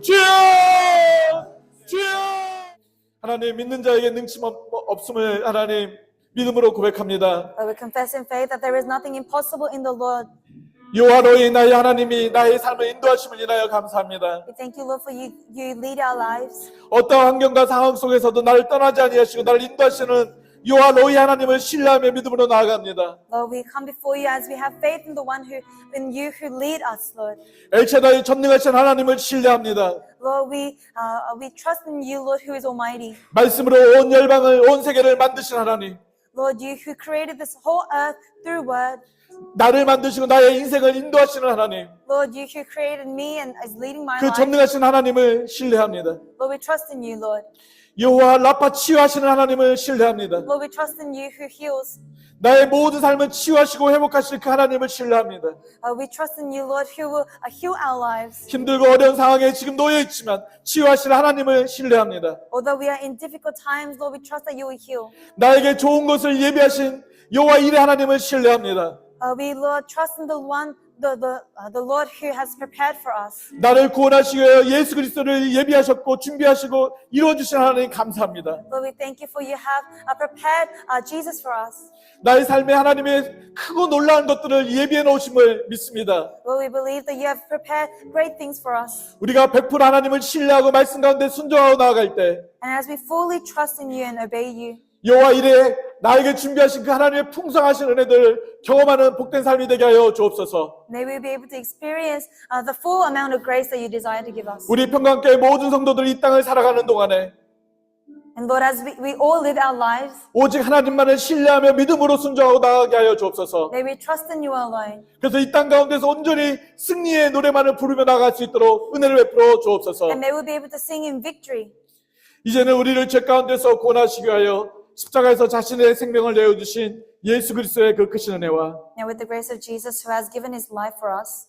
Speaker 1: 주여! 주여! 하나님 믿는 자에게 능치 없음을 하나님 믿음으로 고백합니다.
Speaker 2: Lord, we confess in faith that there is nothing impossible in the Lord.
Speaker 1: 여호와로의 나의 하나님이 나의 삶을 인도하심을 인하여 감사합니다.
Speaker 2: We thank you, Lord, for you lead our lives.
Speaker 1: 어떠한 환경과 상황 속에서도 나를 떠나지 아니하시고 나를 인도하시는 여호와로의 하나님을 신뢰하며 믿음으로 나아갑니다.
Speaker 2: Lord, we come before you as we have faith in the one in you who lead us, Lord.
Speaker 1: 엘샤다이 전능하신 하나님을 신뢰합니다.
Speaker 2: Lord, we trust in you, Lord, who is almighty.
Speaker 1: 말씀으로 온 열방을 온 세계를 만드신 하나님,
Speaker 2: Lord, you who created this whole earth through word.
Speaker 1: 나를 만드시고 나의 인생을 인도하시는 하나님,
Speaker 2: Lord, you who created me and is leading my
Speaker 1: 그
Speaker 2: life.
Speaker 1: 전능하신 하나님을 신뢰합니다.
Speaker 2: Lord, we trust in you, Lord.
Speaker 1: 여호와 라파 치유하시는 하나님을 신뢰합니다.
Speaker 2: Lord, we trust in you who heals.
Speaker 1: 나의 모든 삶을 치유하시고 회복하실 그 하나님을 신뢰합니다.
Speaker 2: We trust in you, Lord, who will heal our lives.
Speaker 1: 힘들고 어려운 상황에 지금 놓여 있지만 치유하실 하나님을 신뢰합니다.
Speaker 2: Although we are in difficult times, Lord, we trust that you will heal.
Speaker 1: 나에게 좋은 것을 예비하신 여호와 일의 하나님을 신뢰합니다.
Speaker 2: We, Lord, trust in the one the Lord who has prepared for us.
Speaker 1: 나를 구원하시기 위해 예수 그리스도를 예비하셨고 준비하시고 이루어주신 하나님 감사합니다.
Speaker 2: Lord, we thank you for you have prepared Jesus for us.
Speaker 1: 나의 삶에 하나님의 크고 놀라운 것들을 예비해 놓으심을 믿습니다.
Speaker 2: Lord, we believe that you have prepared great things for us.
Speaker 1: 우리가 100% 하나님을 신뢰하고 말씀 가운데 순종하고 나아갈 때
Speaker 2: And as we fully trust in you and obey you,
Speaker 1: 여호와 이래 나에게 준비하신 그 하나님의 풍성하신 은혜들을 경험하는 복된 삶이 되게 하여 주옵소서.
Speaker 2: may we be able to experience the full amount of grace that you desire to give us.
Speaker 1: 우리 평강교회 모든 성도들이 이 땅을 살아가는 동안에
Speaker 2: And Lord, as we all live our lives,
Speaker 1: 오직 하나님만을 신뢰하며 믿음으로 순종하고 나아가게 하여 주옵소서.
Speaker 2: may we trust in you alone.
Speaker 1: 그래서 이 땅 가운데서 온전히 승리의 노래만을 부르며 나아갈 수 있도록 은혜를 베풀어 주옵소서.
Speaker 2: And may we be able to sing in victory.
Speaker 1: 이제는 우리를 죄 가운데서 구원하시기 위하여 십자가에서 자신의 생명을 내어주신 예수 그리스도의 그 크신 은혜와
Speaker 2: And with the grace of Jesus who has given his life for us,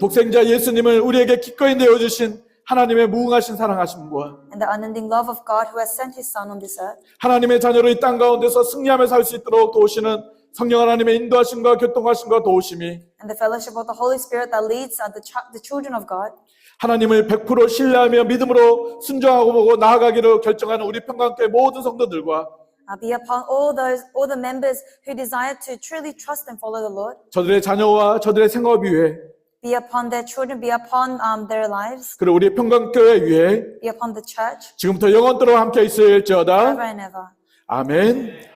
Speaker 1: 독생자 예수님을 우리에게 기꺼이 내어주신 하나님의 무궁하신 사랑하심과
Speaker 2: and the unending love of God who has sent his Son on this earth,
Speaker 1: 하나님의 자녀로 이 땅 가운데서 승리하며 살 수 있도록 도우시는 성령 하나님의 인도하심과 교통하심과 도우심이
Speaker 2: and the fellowship of the Holy Spirit that leads the children of God,
Speaker 1: 하나님을 100% 신뢰하며 믿음으로 순종하고 보고 나아가기로 결정하는 우리 평강교회 모든 성도들과
Speaker 2: be upon all the members who desire to truly trust and follow the Lord,
Speaker 1: 저들의 자녀와 저들의 생업 위에
Speaker 2: be upon their children, be upon their lives,
Speaker 1: 그리고 우리 평강교회 위에
Speaker 2: be upon the church,
Speaker 1: 지금부터 영원토록 함께 있을지어다.
Speaker 2: forever and ever.
Speaker 1: 아멘.